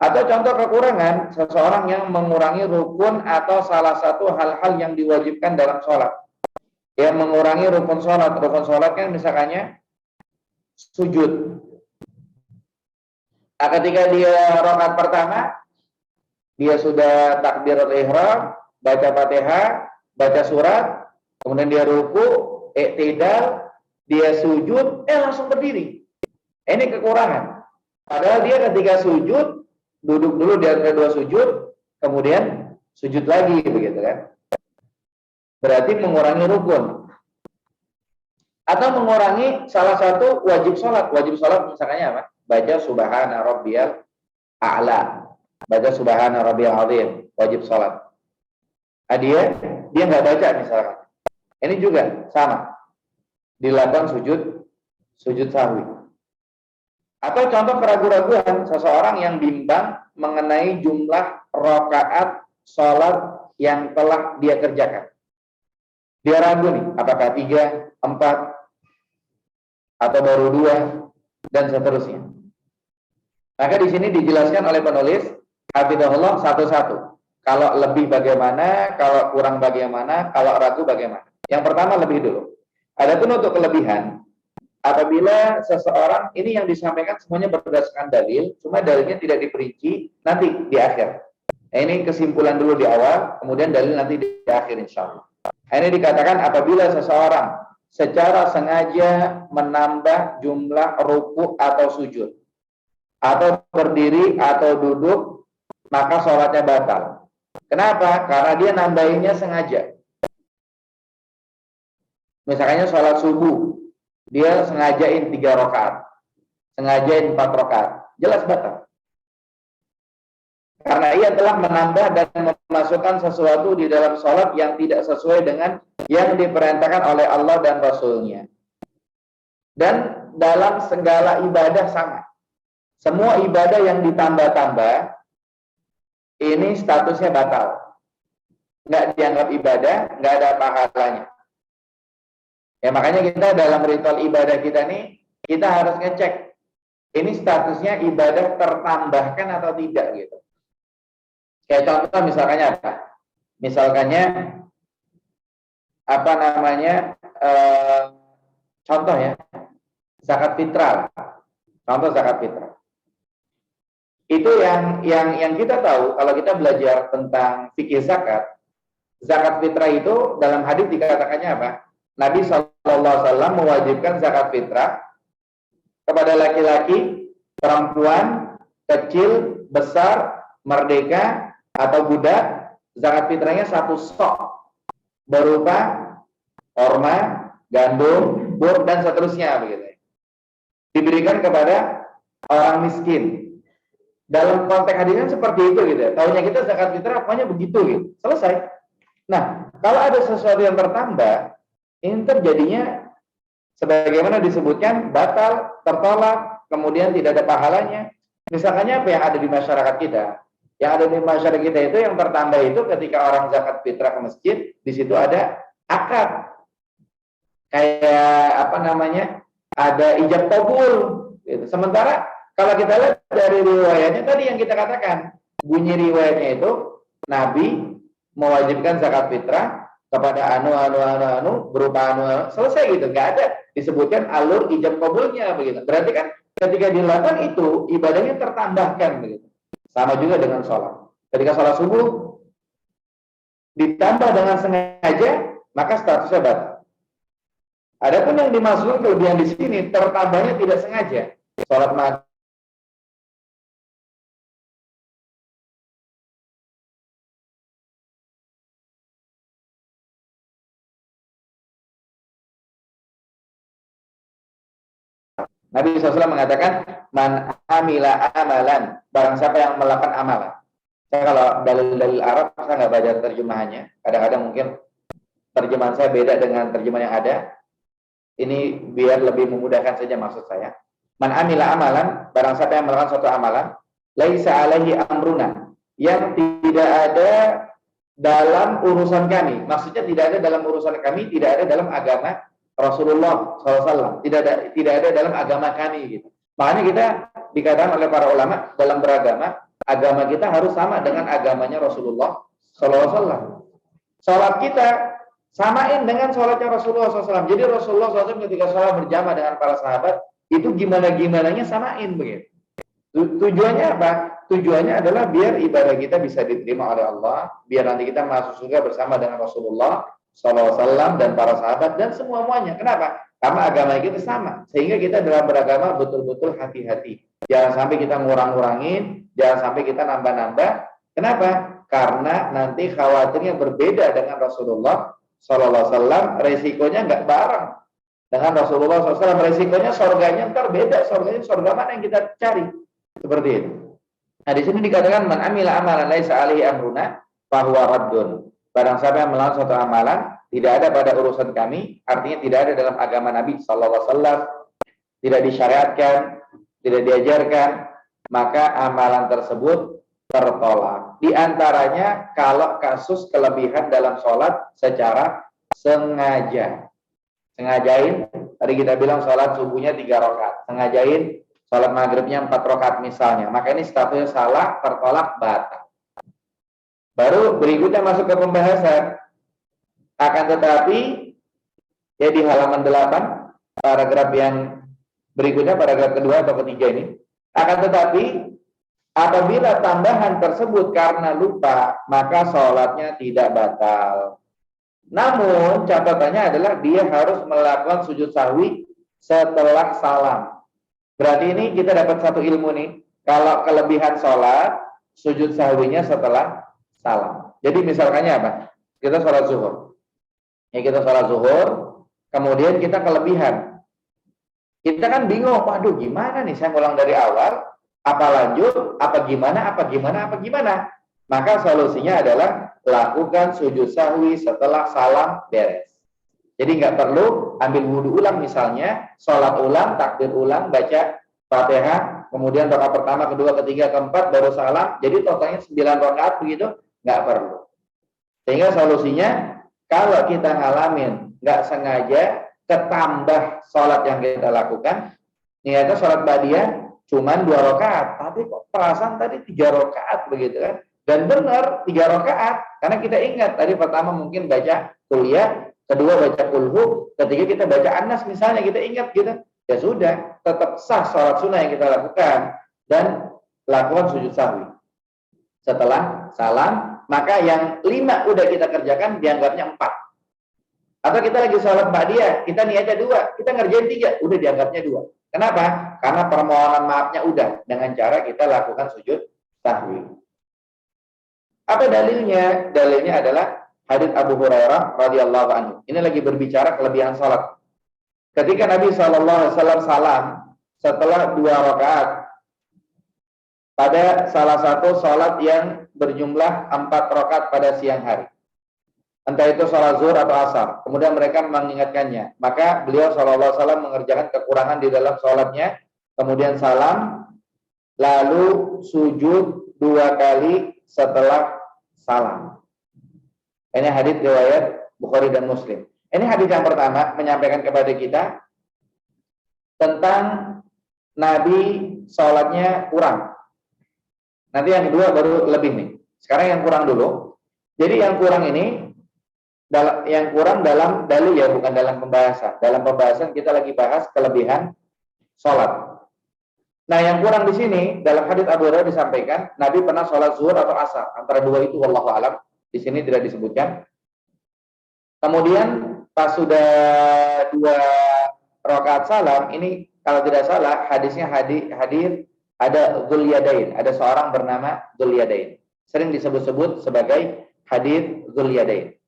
Atau contoh kekurangan, seseorang yang mengurangi rukun atau salah satu hal-hal yang diwajibkan dalam sholat. Yang mengurangi rukun sholat. Rukun sholat kan misalkannya sujud. Nah, ketika dia rakaat pertama, dia sudah takbiratul ihram, baca Fatihah, baca surat, kemudian dia ruku, i'tidal, dia sujud, langsung berdiri. Ini kekurangan. Padahal dia ketika sujud, duduk dulu di antara 2 sujud, kemudian sujud lagi begitu kan. Berarti mengurangi rukun. Atau mengurangi salah satu wajib sholat. Wajib sholat misalnya apa? Baca subhana rabbiyal a'la. Baca subhana rabbiyal azim. Wajib sholat. Nah, dia nggak baca misalkan. Ini juga sama. Dilakukan sujud sahwi. Atau contoh keraguan-raguan, seseorang yang bimbang mengenai jumlah rakaat sholat yang telah dia kerjakan. Dia ragu nih, apakah 3, 4, atau baru 2, dan seterusnya. Maka di sini dijelaskan oleh penulis, hafizahullah, satu-satu. Kalau lebih bagaimana, kalau kurang bagaimana, kalau ragu bagaimana. Yang pertama lebih dulu. Adapun untuk kelebihan, apabila seseorang, ini yang disampaikan semuanya berdasarkan dalil, cuma dalilnya tidak diperinci, nanti di akhir. Nah, ini kesimpulan dulu di awal, kemudian dalil nanti di akhir insya Allah. Ini dikatakan apabila seseorang secara sengaja menambah jumlah ruku atau sujud, atau berdiri atau duduk, maka sholatnya batal. Kenapa? Karena dia nambahinnya sengaja. Misalnya sholat subuh, dia sengajain 3 rakaat, sengajain 4 rakaat, jelas batal. Karena ia telah menambah dan memasukkan sesuatu di dalam sholat yang tidak sesuai dengan yang diperintahkan oleh Allah dan Rasul-Nya. Dan dalam segala ibadah sama. Semua ibadah yang ditambah-tambah, ini statusnya batal. Nggak dianggap ibadah, nggak ada pahalanya. Ya makanya kita dalam ritual ibadah kita nih, kita harus ngecek. Ini statusnya ibadah tertambahkan atau tidak gitu. Kayak contoh misalkannya apa? Misalkannya apa namanya? Contoh ya, zakat fitrah. Contoh zakat fitrah. Itu yang kita tahu kalau kita belajar tentang fikih zakat fitrah itu dalam hadis dikatakannya apa? Nabi SAW mewajibkan zakat fitrah kepada laki-laki, perempuan, kecil, besar, merdeka atau budak. Zakat fitrahnya 1 sok berupa korma, gandum, bur dan seterusnya begitu. Diberikan kepada orang miskin. Dalam konteks hadisnya seperti itu gitu. Taunya kita zakat fitrah pokoknya begitu gitu. Selesai. Nah, kalau ada sesuatu yang bertambah, ini terjadinya sebagaimana disebutkan batal, tertolak, kemudian tidak ada pahalanya. Misalkannya apa yang ada di masyarakat kita? Yang ada di masyarakat kita itu yang bertambah itu ketika orang zakat fitrah ke masjid, di situ ada akad. Kayak apa namanya? Ada ijab kabul gitu. Sementara kalau kita lihat dari riwayatnya tadi yang kita katakan, bunyi riwayatnya itu Nabi mewajibkan zakat fitrah kepada anu berupa anu selesai gitu, nggak ada disebutkan alur ijab kabulnya begitu. Berarti kan ketika dilakukan itu ibadahnya tertambahkan begitu. Sama juga dengan sholat. Ketika sholat subuh ditambah dengan sengaja, maka statusnya batal. Adapun yang dimaksud kelebihan di sini tertambahnya tidak sengaja. Sholat maghrib Nabi SAW mengatakan, man amila amalan, barang siapa yang melakukan amalan. Saya kalau dalil-dalil Arab, saya nggak baca terjemahannya. Kadang-kadang mungkin terjemahan saya beda dengan terjemahan yang ada. Ini biar lebih memudahkan saja maksud saya. Man amila amalan, barang siapa yang melakukan suatu amalan, laisa alaihi amruna, yang tidak ada dalam urusan kami. Maksudnya tidak ada dalam urusan kami, tidak ada dalam agama Rasulullah SAW, tidak ada dalam agama kami gitu. Makanya kita dikatakan oleh para ulama dalam beragama, agama kita harus sama dengan agamanya Rasulullah SAW. Salat kita samain dengan salatnya Rasulullah SAW. Jadi Rasulullah SAW ketika salat berjamaah dengan para sahabat itu gimana-gimananya samain begitu. Tujuannya apa? Tujuannya adalah biar ibadah kita bisa diterima oleh Allah, biar nanti kita masuk surga bersama dengan Rasulullah SAW dan para sahabat dan semua-muanya. Kenapa? Karena agama kita sama. Sehingga kita dalam beragama betul-betul hati-hati. Jangan sampai kita ngurang-ngurangin, jangan sampai kita nambah-nambah. Kenapa? Karena nanti khawatirnya berbeda dengan Rasulullah SAW. Resikonya nggak bareng dengan Rasulullah SAW. Resikonya surganya ntar beda. Surga mana yang kita cari? Seperti itu. Nah di sini dikatakan man amila amalan laisa alaihi amruna fahuwa raddun. Barang siapa yang melakukan suatu amalan tidak ada pada urusan kami, artinya tidak ada dalam agama Nabi SAW, tidak disyariatkan, tidak diajarkan, maka amalan tersebut tertolak. Di antaranya kalau kasus kelebihan dalam sholat secara sengaja. Sengajain, tadi kita bilang sholat subuhnya 3 rakaat. Sengajain sholat maghribnya 4 rakaat misalnya. Maka ini statusnya salah, tertolak, batal. Baru berikutnya masuk ke pembahasan. Akan tetapi, ya di halaman 8, paragraf yang berikutnya, paragraf kedua atau ketiga ini. Akan tetapi, apabila tambahan tersebut karena lupa, maka sholatnya tidak batal. Namun catatannya adalah dia harus melakukan sujud sahwi setelah salam. Berarti ini kita dapat satu ilmu nih. Kalau kelebihan sholat, sujud sahwinya setelah salam. Jadi misalkannya apa? Kita sholat zuhur. Ya kita sholat zuhur, kemudian kita kelebihan. Kita kan bingung, waduh gimana nih saya ngulang dari awal, apa lanjut, apa gimana. Maka solusinya adalah lakukan sujud sahwi setelah salam beres. Jadi nggak perlu ambil wudhu ulang misalnya, sholat ulang, takbir ulang, baca Fatihah, kemudian rakaat pertama, kedua, ketiga, keempat, baru salam. Jadi totalnya 9 rakaat begitu, nggak perlu. Sehingga solusinya, kalau kita ngalamin nggak sengaja ketambah sholat yang kita lakukan, niatnya sholat badiah cuman 2 rakaat, tapi kok perasaan tadi 3 rakaat begitu kan? Dan benar 3 rakaat, karena kita ingat tadi pertama mungkin baca kuliah, kedua baca kulhu, ketiga kita baca Anas misalnya, kita ingat gitu. Ya sudah, tetap sah sholat sunnah yang kita lakukan dan lakukan sujud sahwi. Setelah salam, maka yang 5 udah kita kerjakan dianggapnya 4. Atau kita lagi sholat ba'diyah, kita niatnya 2, kita ngerjain 3, udah dianggapnya 2. Kenapa? Karena permohonan maafnya udah dengan cara kita lakukan sujud sahwi. Apa dalilnya? Dalilnya adalah hadits Abu Hurairah radhiyallahu anhu. Ini lagi berbicara kelebihan sholat. Ketika Nabi SAW salam setelah 2 rakaat pada salah satu sholat yang berjumlah 4 rakaat pada siang hari. Entah itu sholat zuhur atau asar. Kemudian mereka mengingatkannya. Maka beliau SAW mengerjakan kekurangan di dalam sholatnya. Kemudian salam. Lalu sujud 2 kali setelah salam. Ini hadits riwayat Bukhari dan Muslim. Ini hadits yang pertama menyampaikan kepada kita tentang Nabi sholatnya kurang. Nanti yang kedua baru lebih nih. Sekarang yang kurang dulu. Jadi yang kurang ini, yang kurang dalam dalil ya, bukan dalam pembahasan. Dalam pembahasan kita lagi bahas kelebihan sholat. Nah, yang kurang di sini dalam hadits Abu Hurairah disampaikan Nabi pernah sholat zuhur atau asar, antara 2 itu wallahu alam. Di sini tidak disebutkan. Kemudian pas sudah 2 rakaat salam, ini kalau tidak salah hadisnya hadis ada Dzul-Yadain, ada seorang bernama Dzul-Yadain. Sering disebut-sebut sebagai hadis Dzul-Yadain.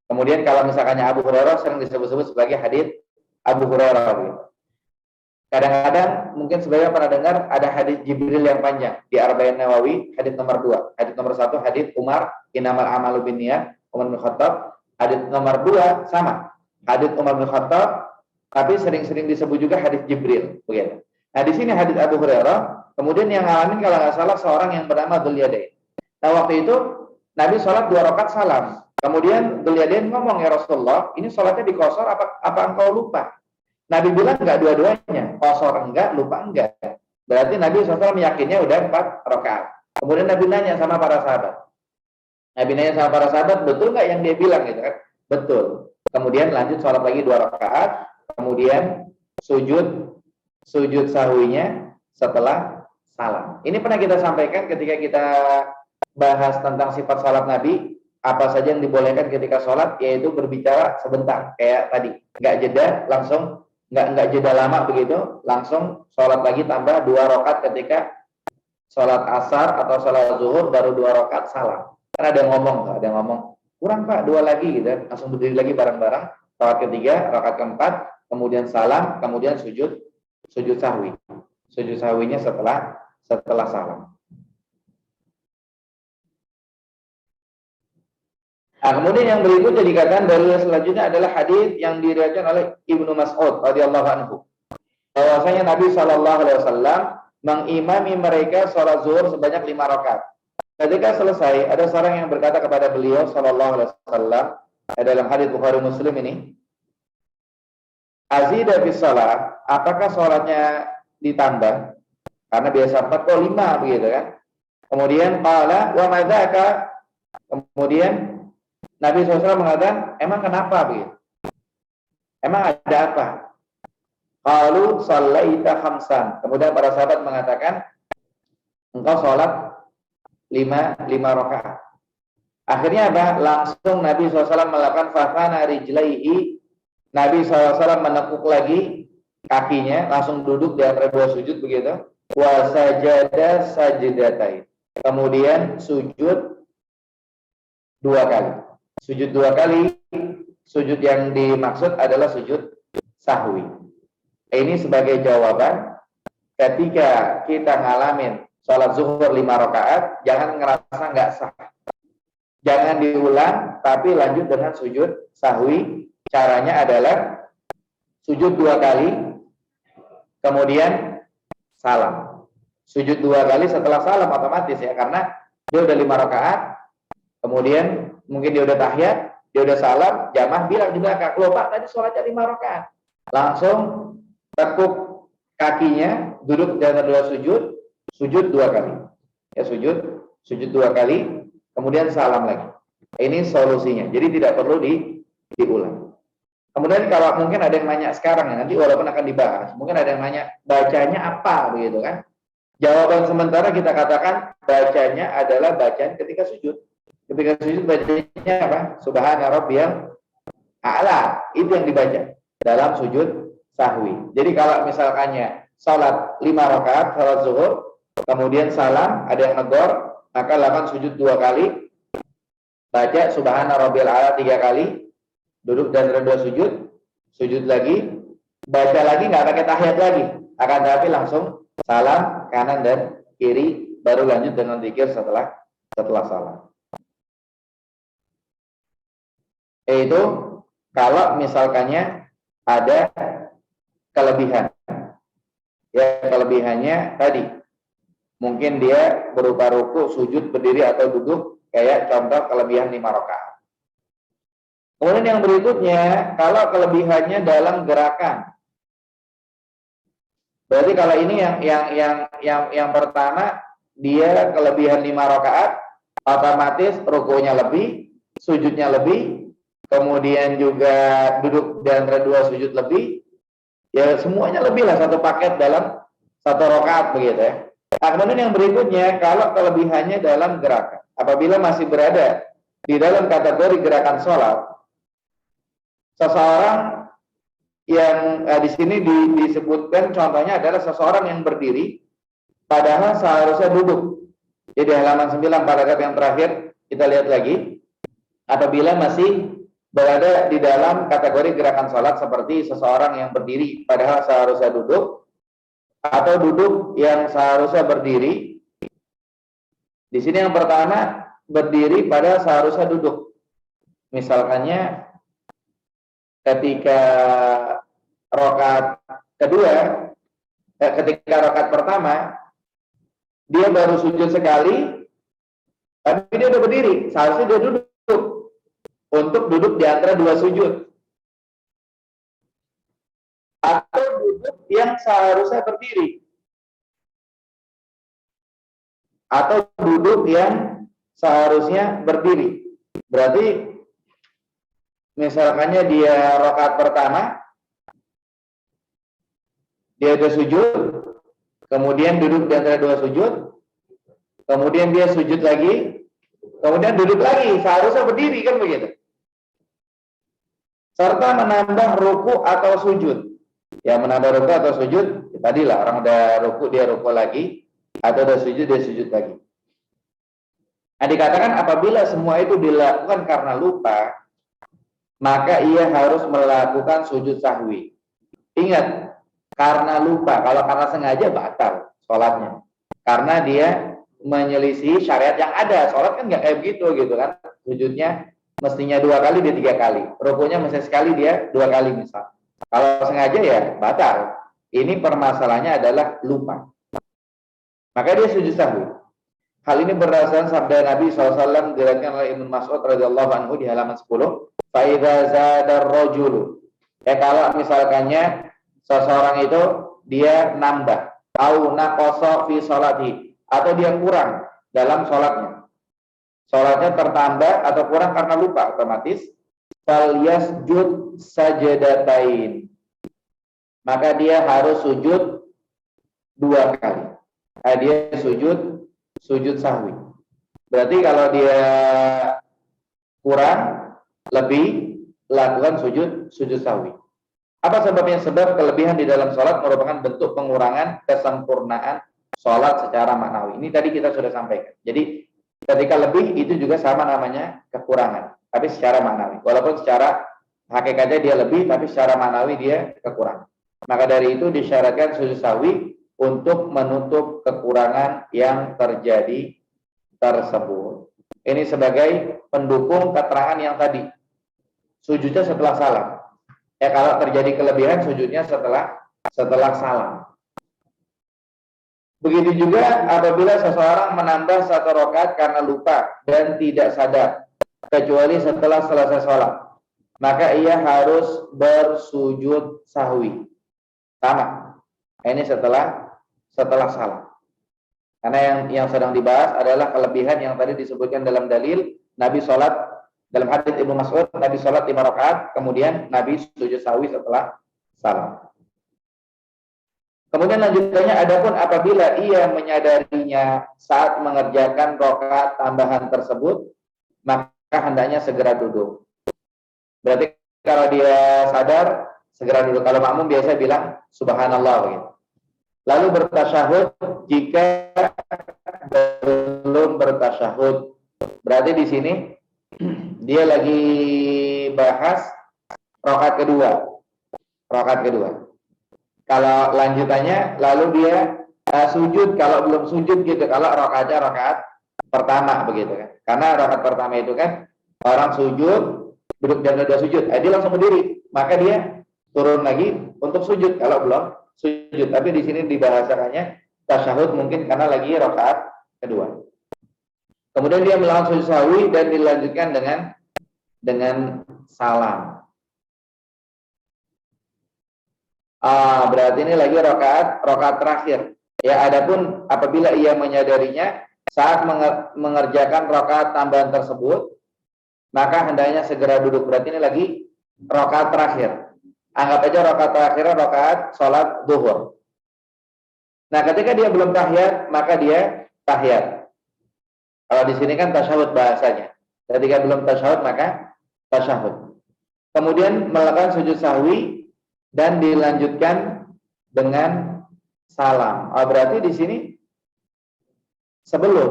Kemudian kalau misalkannya Abu Hurairah sering disebut-sebut sebagai hadits Abu Hurairah. Kadang-kadang mungkin sebagian pernah dengar ada hadits Jibril yang panjang di Arba'in Nawawi, hadits nomor 2. Hadits nomor 1 hadits Umar innamal a'malu binniyat, Umar bin Khattab. Hadits nomor 2 sama, hadits Umar bin Khattab, tapi sering-sering disebut juga hadits Jibril, begitu. Nah, di sini hadits Abu Hurairah, kemudian yang ngalamin kalau nggak salah seorang yang bernama Dzul-Yadain. Nah, waktu itu Nabi sholat 2 rakaat salam. Kemudian Dzul-Yadain ngomong, ya Rasulullah, ini sholatnya dikosor apa engkau lupa? Nabi bilang enggak dua-duanya, kosor enggak, lupa enggak. Berarti Nabi SAW meyakinnya udah 4 rakaat. Kemudian Nabi nanya sama para sahabat. Betul enggak yang dia bilang gitu kan? Betul. Kemudian lanjut sholat lagi 2 rakaat, kemudian sujud sahwinya setelah salam. Ini pernah kita sampaikan ketika kita bahas tentang sifat salat Nabi. Apa saja yang dibolehkan ketika sholat, yaitu berbicara sebentar, kayak tadi, nggak jeda, langsung nggak jeda lama begitu, langsung sholat lagi tambah 2 rakaat ketika sholat asar atau sholat zuhur baru 2 rakaat salam. Karena ada yang ngomong, kurang Pak, 2 lagi gitu, langsung berdiri lagi bareng-bareng, rakaat ketiga, rakaat keempat, kemudian salam, kemudian sujud sahwi. Sujud sahwinya setelah salam. Nah, kemudian yang berikutnya dikatakan dalil selanjutnya adalah hadis yang diriwayatkan oleh Ibnu Mas'ud radhiyallahu anhu. Bahwasanya Nabi sallallahu alaihi wasallam mengimami mereka sholat zuhur sebanyak 5 rakaat. ketika selesai, ada seorang yang berkata kepada beliau sallallahu alaihi wasallam dalam hadis Bukhari Muslim ini, azida fi shalah, apakah sholatnya ditambah? Karena biasa 4 kok 5 begitu kan. Kemudian qala wa madzaka, kemudian Nabi SAW mengatakan, emang kenapa begitu? Emang ada apa? Qalu shallaita khamsan. Kemudian para sahabat mengatakan, engkau sholat 5 rakaat. Akhirnya apa? Langsung Nabi SAW melakukan fafana rijlaihi. Nabi SAW menekuk lagi kakinya, langsung duduk di antara dua sujud begitu. Wa sajada sajdatain. Kemudian sujud 2 kali. Sujud 2 kali. Sujud yang dimaksud adalah sujud sahwi. Ini sebagai jawaban ketika kita ngalamin sholat zuhur 5 rakaat, jangan ngerasa nggak sah. Jangan diulang, tapi lanjut dengan sujud sahwi. Caranya adalah sujud 2 kali, kemudian salam. Sujud 2 kali setelah salam otomatis ya, karena dia udah 5 rakaat, kemudian mungkin dia udah tahiyat, dia udah salam, jamaah bilang juga kak, loh Pak tadi sholatnya 5 rakaat. Langsung tekuk kakinya, duduk di antara 2 sujud, sujud 2 kali. Ya sujud 2 kali, kemudian salam lagi. Ini solusinya. Jadi tidak perlu diulang. Kemudian kalau mungkin ada yang nanya sekarang ya, nanti walaupun akan dibahas, mungkin ada yang nanya bacanya apa begitu kan? Jawaban sementara kita katakan bacanya adalah bacaan ketika sujud. Ketika sujud bacanya apa? Subhana rabbiyal a'la. Itu yang dibaca dalam sujud sahwi. Jadi kalau misalkannya salat 5 rakaat, salat zuhur, kemudian salam, ada yang negor, maka lakukan sujud 2 kali, baca subhana rabbiyal a'la 3 kali, duduk dan rendah sujud lagi, baca lagi, nggak pakai tahiyat lagi, akan tetapi langsung salam kanan dan kiri, baru lanjut dengan zikir setelah salam. Itu kalau misalkannya ada kelebihan. Ya, kelebihannya tadi mungkin dia berupa ruku, sujud, berdiri atau duduk, kayak contoh kelebihan 5 rakaat. Kemudian yang berikutnya, kalau kelebihannya dalam gerakan. Berarti kalau ini yang pertama, dia kelebihan 5 rakaat, otomatis rukunya lebih, sujudnya lebih, kemudian juga duduk di antara 2 sujud lebih, ya semuanya lebih lah, satu paket dalam 1 rakaat begitu ya. Nah, kemudian yang berikutnya, kalau kelebihannya dalam gerakan, apabila masih berada di dalam kategori gerakan sholat, seseorang yang di sini disebutkan contohnya adalah seseorang yang berdiri padahal seharusnya duduk. Jadi halaman 9 paragraf yang terakhir kita lihat lagi, apabila masih berada di dalam kategori gerakan sholat seperti seseorang yang berdiri padahal seharusnya duduk, atau duduk yang seharusnya berdiri. Di sini yang pertama, berdiri padahal seharusnya duduk. Misalkannya ketika rakaat kedua, ketika rakaat pertama, dia baru sujud sekali, tapi dia udah berdiri, seharusnya dia duduk untuk duduk di antara 2 sujud. Atau duduk yang seharusnya berdiri. Atau duduk yang seharusnya berdiri. Berarti misalkannya dia rakaat pertama, dia udah sujud, kemudian duduk di antara 2 sujud, kemudian dia sujud lagi, kemudian duduk lagi, seharusnya berdiri kan begitu. Serta menambah ruku atau sujud. Ya, menambah ruku atau sujud, ya, tadilah orang udah ruku, dia ruku lagi, atau udah sujud, dia sujud lagi. Nah, dikatakan apabila semua itu dilakukan karena lupa, maka ia harus melakukan sujud sahwi. Ingat, karena lupa, kalau karena sengaja batal sholatnya. Karena dia menyelisih syariat yang ada. Sholat kan nggak kayak begitu gitu kan. Sujudnya mestinya 2 kali, dia 3 kali. Rukunya mesti sekali, dia 2 kali misal. Kalau sengaja ya batal. Ini permasalahannya adalah lupa. Maka dia sujud sahwi. Hal ini berdasarkan sabda Nabi SAW diriwayatkan oleh Ibnu Mas'ud radhiyallahu anhu di halaman 10. Fa idza zada ar-rajulu. Kalau misalkannya seseorang itu dia nambah au naqasa fi sholati atau dia kurang dalam sholatnya. Sholatnya tertambah atau kurang karena lupa, otomatis fal yasjud sajadatain. Maka dia harus sujud 2 kali. Dia sujud sahwi. Berarti kalau dia kurang lebih, lakukan sujud sahwi. Apa sebabnya? Sebab kelebihan di dalam sholat merupakan bentuk pengurangan kesempurnaan sholat secara maknawi. Ini tadi kita sudah sampaikan. Jadi ketika lebih itu juga sama namanya kekurangan, tapi secara maknawi. Walaupun secara hakikatnya dia lebih, tapi secara maknawi dia kekurangan. Maka dari itu disyaratkan sujud sahwi untuk menutup kekurangan yang terjadi tersebut. Ini sebagai pendukung keterangan yang tadi. Sujudnya setelah salam. Kalau terjadi kelebihan, sujudnya setelah salam. Begitu juga apabila seseorang menambah 1 rakaat karena lupa dan tidak sadar, kecuali setelah selesai sholat, maka ia harus bersujud sahwi. Sama. Ini setelah salam. Karena yang sedang dibahas adalah kelebihan yang tadi disebutkan dalam dalil Nabi sholat, dalam hadits Ibnu Mas'ud, Nabi sholat 5 rakaat, kemudian Nabi sujud sahwi setelah salam. Kemudian lanjutannya, adapun apabila ia menyadarinya saat mengerjakan rakaat tambahan tersebut, maka hendaknya segera duduk. Berarti kalau dia sadar, segera duduk. Kalau makmum biasa bilang subhanallah begitu. Lalu bertasyahud jika belum bertasyahud. Berarti di sini dia lagi bahas rakaat kedua. Kalau lanjutannya lalu dia sujud kalau belum sujud gitu. Kalau rakaatnya rakaat pertama begitu kan. Karena rakaat pertama itu kan orang sujud, duduk dan udah sujud, dia langsung berdiri. Maka dia turun lagi untuk sujud kalau belum sujud. Tapi di sini dibahasakannya tasyahud mungkin karena lagi rakaat kedua. Kemudian dia melakukan sujud sahwi dan dilanjutkan dengan salam. Berarti ini lagi rakaat terakhir. Ya, adapun apabila ia menyadarinya saat mengerjakan rakaat tambahan tersebut, maka hendaknya segera duduk. Berarti ini lagi rakaat terakhir. Anggap aja rakaat terakhir rakaat sholat zuhur. Nah, ketika dia belum tahiyat, maka dia tahiyat. Kalau di sini kan tasyahud bahasanya. Ketika belum tasyahud, maka tasyahud. Kemudian melakukan sujud sahwi dan dilanjutkan dengan salam. Berarti di sini sebelum.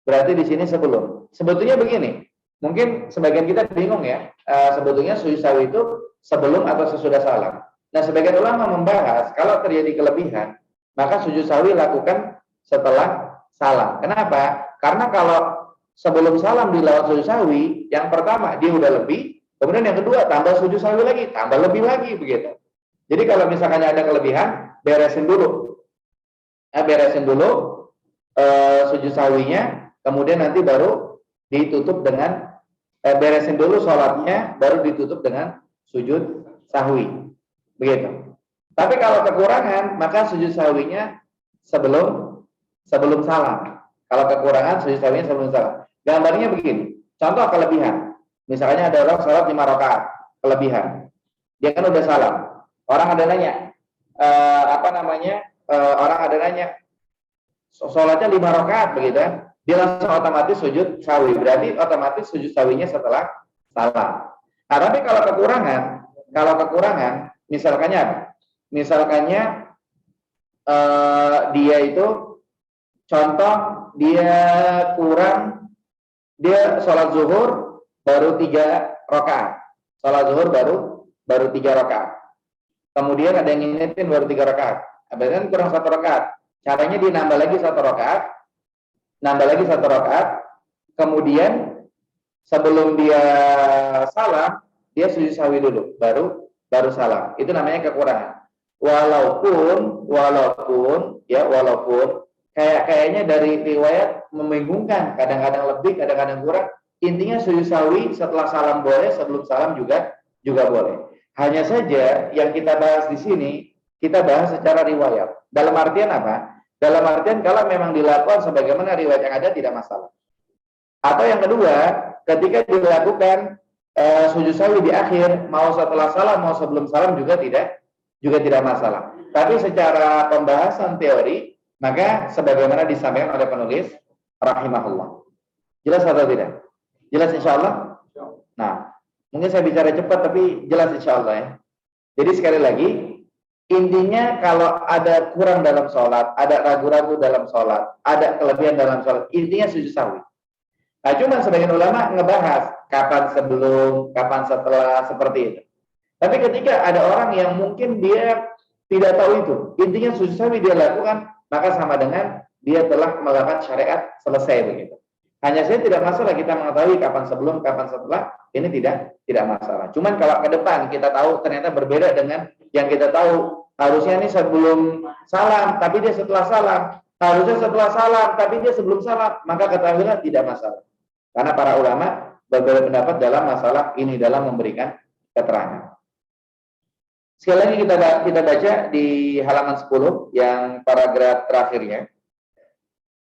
Berarti di sini sebelum. Sebetulnya begini. Mungkin sebagian kita bingung ya. Sebetulnya sujud sahwi itu sebelum atau sesudah salam. Nah, sebagian ulama membahas kalau terjadi kelebihan, maka sujud sahwi lakukan setelah salam. Kenapa? Karena kalau sebelum salam dilakukan sujud sahwi, yang pertama dia udah lebih, kemudian yang kedua tambah sujud sahwi lagi, tambah lebih lagi begitu. Jadi kalau misalkan ada kelebihan, beresin dulu. Beresin dulu sujud sahwinya, kemudian nanti baru ditutup dengan beresin dulu sholatnya, baru ditutup dengan sujud sahwi. Begitu. Tapi kalau kekurangan, maka sujud sahwinya sebelum salam. Kalau kekurangan, sujud sahwinya sebelum salam. Gambarnya begini. Contoh kelebihan. Misalnya ada orang sholat 5 rakaat, kelebihan. Dia kan udah salam. Orang ada nanya, orang ada nanya, sholatnya 5 rakaat begitu kan? Dia langsung otomatis sujud sahwi. Berarti otomatis sujud sahwinya setelah salam. Nah, tapi kalau kekurangan, misalkannya apa? Misalkannya dia itu contoh dia kurang, dia sholat zuhur baru 3 rakaat. Sholat zuhur baru 3 rakaat. Kemudian ada yang ngingetin baru 3 rakaat. Berarti kan kurang 1 rakaat. Caranya dia nambah lagi 1 rakaat. Kemudian sebelum dia salam, dia sujud sahwi dulu, baru salam. Itu namanya kekurangan. Walaupun kayaknya dari riwayat membingungkan, kadang-kadang lebih, kadang-kadang kurang. Intinya sujud sahwi setelah salam boleh, sebelum salam juga boleh. Hanya saja yang kita bahas di sini, kita bahas secara riwayat. Dalam artian apa? Dalam artian kalau memang dilakukan sebagaimana riwayat yang ada, tidak masalah. Atau yang kedua, ketika dilakukan sujud sahwi di akhir, mau setelah salam, mau sebelum salam juga tidak masalah. Tapi secara pembahasan teori, maka sebagaimana disampaikan oleh penulis rahimahullah. Jelas atau tidak? Jelas insya Allah? Nah, mungkin saya bicara cepat tapi jelas insya Allah ya. Jadi sekali lagi, intinya kalau ada kurang dalam sholat, ada ragu-ragu dalam sholat, ada kelebihan dalam sholat, intinya sujud sahwi. Nah, cuma sebagian ulama ngebahas kapan sebelum, kapan setelah, seperti itu. Tapi ketika ada orang yang mungkin dia tidak tahu itu, intinya sujud sahwi dia lakukan, maka sama dengan dia telah melakukan syariat selesai begitu. Hanya saja tidak masalah kita mengetahui kapan sebelum, kapan setelah, ini tidak masalah. Cuman kalau ke depan kita tahu ternyata berbeda dengan yang kita tahu, harusnya ini sebelum salam, tapi dia setelah salam. Harusnya setelah salam, tapi dia sebelum salam, maka ketahuilah tidak masalah. Karena para ulama berbeda pendapat dalam masalah ini, dalam memberikan keterangan. Sekali lagi kita baca di halaman 10 yang paragraf terakhirnya.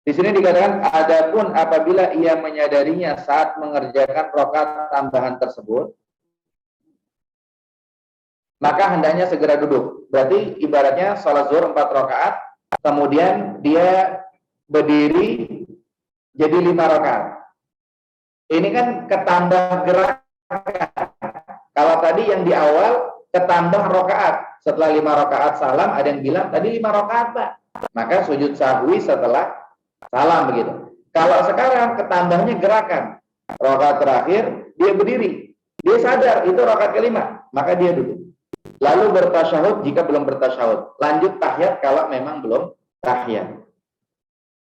Di sini dikatakan, adapun apabila ia menyadarinya saat mengerjakan rakaat tambahan tersebut, maka hendaknya segera duduk. Berarti ibaratnya sholat zuhur 4 rakaat, kemudian dia berdiri jadi 5 rakaat. Ini kan ketambah gerakan. Kalau tadi yang di awal ketambah rakaat, setelah 5 rakaat salam, ada yang bilang tadi 5 rakaat Pak, maka sujud sahwi setelah salam begitu. Kalau sekarang ketambahnya gerakan, rakaat terakhir dia berdiri, dia sadar itu rakaat kelima, maka dia duduk. Lalu bertasyahud jika belum bertasyahud, lanjut tahiyat kalau memang belum tahiyat.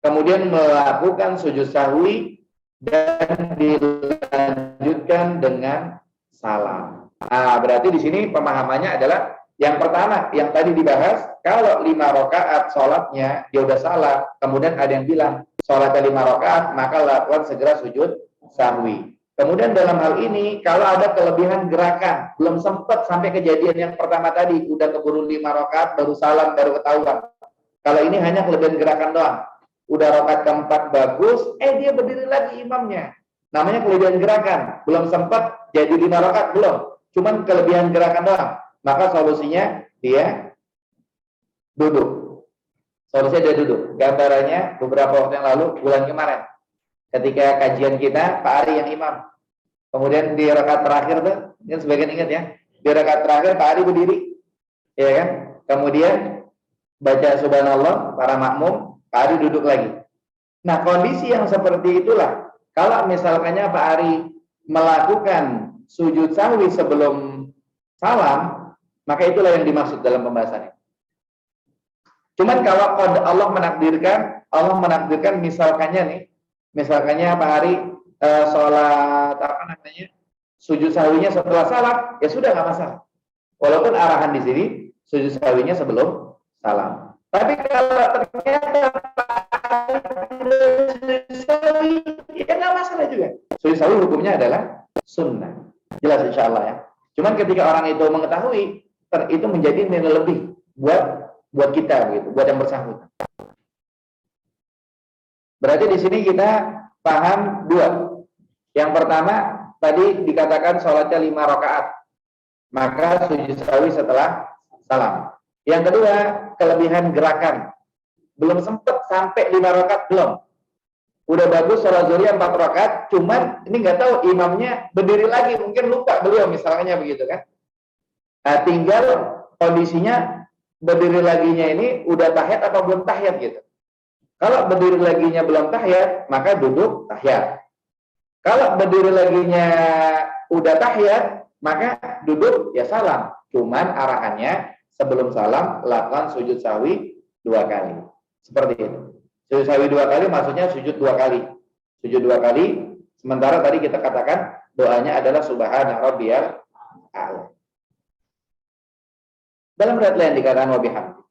Kemudian melakukan sujud sahwi dan dilanjutkan dengan salam. Nah, berarti di sini pemahamannya adalah yang pertama, yang tadi dibahas, kalau 5 rakaat sholatnya dia udah salah, kemudian ada yang bilang sholatnya 5 rakaat, maka lakukan segera sujud sahwi. Kemudian dalam hal ini, kalau ada kelebihan gerakan, belum sempat sampai kejadian yang pertama tadi, udah keburu 5 rakaat, baru salam, baru ketahuan. Kalau ini hanya kelebihan gerakan doang. Udah rakaat keempat bagus, dia berdiri lagi imamnya. Namanya kelebihan gerakan, belum sempat jadi 5 rakaat, belum. Cuman kelebihan gerakan doang. Maka solusinya dia duduk. Solusinya dia duduk. Gambarannya beberapa waktu yang lalu, bulan kemarin, ketika kajian kita, Pak Ari yang imam. Kemudian di rakaat terakhir tuh, mungkin sebagian ingat ya, di rakaat terakhir Pak Ari berdiri, ya kan? Kemudian baca subhanallah, para makmum, Pak Ari duduk lagi. Nah, kondisi yang seperti itulah, kalau misalkannya Pak Ari melakukan sujud sahwi sebelum salam, maka itulah yang dimaksud dalam pembahasannya. Cuman kalau Allah menakdirkan misalkannya Pak Ari sholat sujud sahwinya setelah salam, ya sudah nggak masalah. Walaupun arahan di sini sujud sahwinya sebelum salam. Tapi kalau ternyata sujud sahwi, ya nggak masalah juga. Sujud sahwi hukumnya adalah sunnah. Jelas insya Allah ya. Cuman ketika orang itu mengetahui, itu menjadi nilai lebih buat kita gitu, buat yang bersangkutan. Berarti di sini kita paham 2. Yang pertama tadi dikatakan sholatnya 5 rakaat, maka sujud sahwi setelah salam. Yang kedua, kelebihan gerakan, belum sempat sampai 5 rakaat belum. Udah bagus sholat zuhurnya 4 rakaat, cuman ini nggak tahu imamnya berdiri lagi, mungkin lupa beliau misalnya begitu kan. Nah, tinggal kondisinya berdiri laginya ini udah tahiyat apa belum tahiyat gitu. Kalau berdiri laginya belum tahiyat, maka duduk tahiyat. Kalau berdiri laginya udah tahiyat, maka duduk ya salam. Cuman arahannya sebelum salam lakukan sujud sahwi 2 kali. Seperti itu. Sujud sahwi 2 kali maksudnya sujud 2 kali. Sujud 2 kali. Sementara tadi kita katakan doanya adalah subhana rabbiyal a'la. Dalam riwayat lain dikatakan wa bihamdi.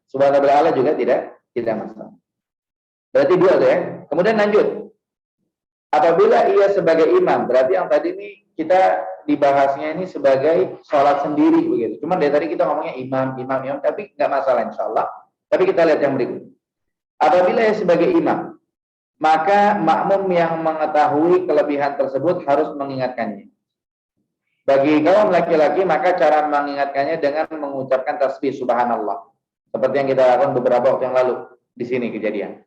Subhana rabbiyal a'la juga tidak masalah. Berarti dua tuh ya. Kemudian lanjut. Apabila ia sebagai imam, berarti yang tadi ini kita dibahasnya ini sebagai sholat sendiri begitu. Cuma dari tadi kita ngomongnya imam, tapi nggak masalah insya Allah. Tapi kita lihat yang berikut. Apabila ia sebagai imam, maka makmum yang mengetahui kelebihan tersebut harus mengingatkannya. Bagi kaum laki-laki, maka cara mengingatkannya dengan mengucapkan tasbih subhanallah. Seperti yang kita lakukan beberapa waktu yang lalu. Di sini kejadian.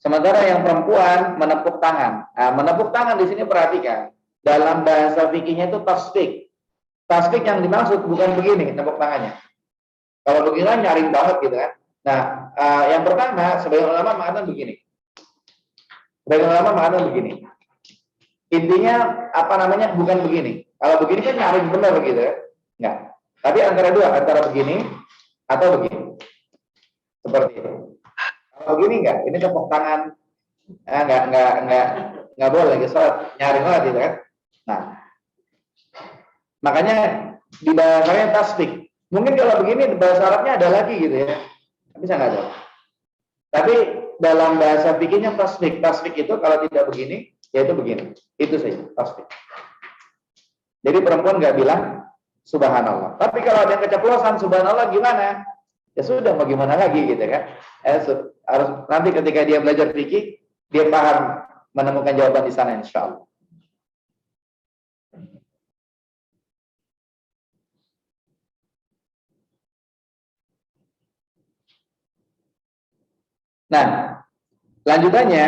Sementara yang perempuan menepuk tangan. Nah, menepuk tangan di sini perhatikan. Dalam bahasa fikihnya itu tasbih. Tasbih yang dimaksud bukan begini, tepuk tangannya. Kalau begini kan nyaring banget gitu kan. Nah, yang pertama, sebagian ulama mengatakan begini. Intinya apa namanya? Bukan begini. Kalau begini kan nyaring benar gitu ya. Enggak. Tapi antara dua, antara begini atau begini. Seperti itu. Kalau begini enggak, ini tepuk tangan. Enggak boleh gitu. Nyaring banget gitu kan. Nah, makanya di bahasanya tasbih. Mungkin kalau begini di bahasa Arabnya ada lagi gitu ya. Bisa nggak ada? Tapi dalam bahasa fikihnya tasbih. Tasbih itu kalau tidak begini, yaitu begini. Itu saja tasbih. Jadi perempuan nggak bilang subhanallah. Tapi kalau ada yang keceplosan subhanallah gimana? Ya sudah, mau gimana lagi gitu kan? Harus nanti ketika dia belajar fikih, dia paham menemukan jawaban di sana insya Allah. Nah, lanjutannya,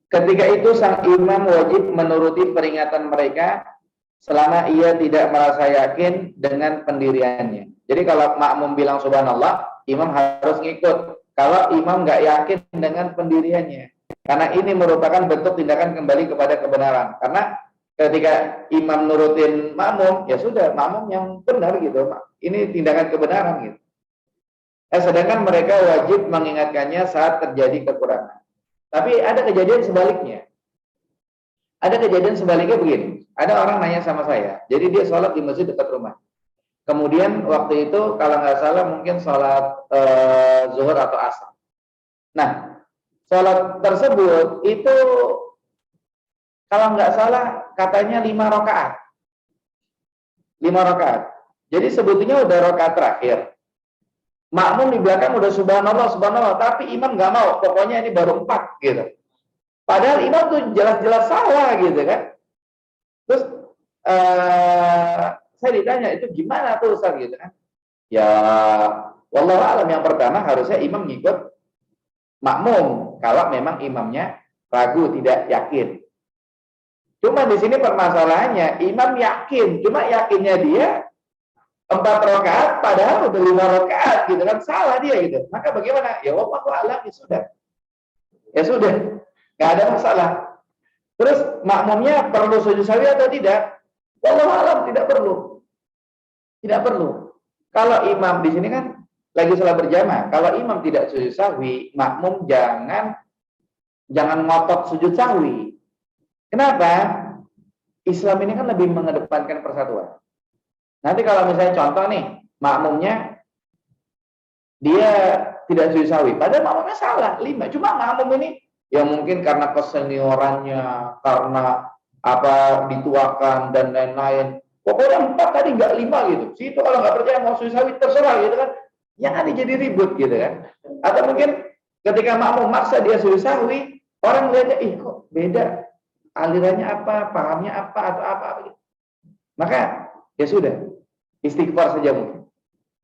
ketika itu sang imam wajib menuruti peringatan mereka selama ia tidak merasa yakin dengan pendiriannya. Jadi kalau makmum bilang subhanallah, imam harus ngikut. Kalau imam nggak yakin dengan pendiriannya, karena ini merupakan bentuk tindakan kembali kepada kebenaran. Karena ketika imam nurutin makmum, ya sudah makmum yang benar gitu. Ini tindakan kebenaran gitu. Sedangkan mereka wajib mengingatkannya saat terjadi kekurangan. Tapi ada kejadian sebaliknya. Ada kejadian sebaliknya begini. Ada orang nanya sama saya. Jadi dia sholat di masjid dekat rumah. Kemudian waktu itu kalau nggak salah mungkin sholat zuhur atau asar. Nah, sholat tersebut itu kalau nggak salah katanya 5 rakaat. 5 rakaat. Jadi sebetulnya udah rakaat terakhir. Makmum di belakang udah subhanallah, tapi imam nggak mau, pokoknya ini baru 4 gitu. Padahal imam tuh jelas-jelas salah gitu kan. Terus saya ditanya itu gimana tuh Ustaz gitu kan? Ya, wallahu alam, yang pertama harusnya imam ngikut makmum kalau memang imamnya ragu, tidak yakin. Cuma di sini permasalahannya imam yakin, cuma yakinnya dia 4 rakaat padahal udah 5 rakaat gitu kan, salah dia gitu. Maka bagaimana? Ya wallahu a'lam, ya sudah nggak ada masalah. Terus makmumnya perlu sujud sahwi atau tidak? Wallahu a'lam, tidak perlu. Kalau imam di sini kan lagi sholat berjamaah, kalau imam tidak sujud sahwi, makmum jangan ngotot sujud sahwi. Kenapa? Islam ini kan lebih mengedepankan persatuan. Nanti kalau misalnya contoh nih, makmumnya dia tidak sujud sahwi, padahal makmumnya salah 5. Cuma makmum ini ya mungkin karena keseniorannya, karena apa dituakan dan lain-lain. Pokoknya 4 tadi nggak 5 gitu. Situ kalau nggak percaya mau sujud sahwi terserah gitu kan. Yang ada jadi ribut gitu kan. Atau mungkin ketika makmum maksa dia sujud sahwi, orang melihatnya kok beda. Alirannya apa, pahamnya apa atau apa gitu. Maka ya sudah, istighfar saja mungkin.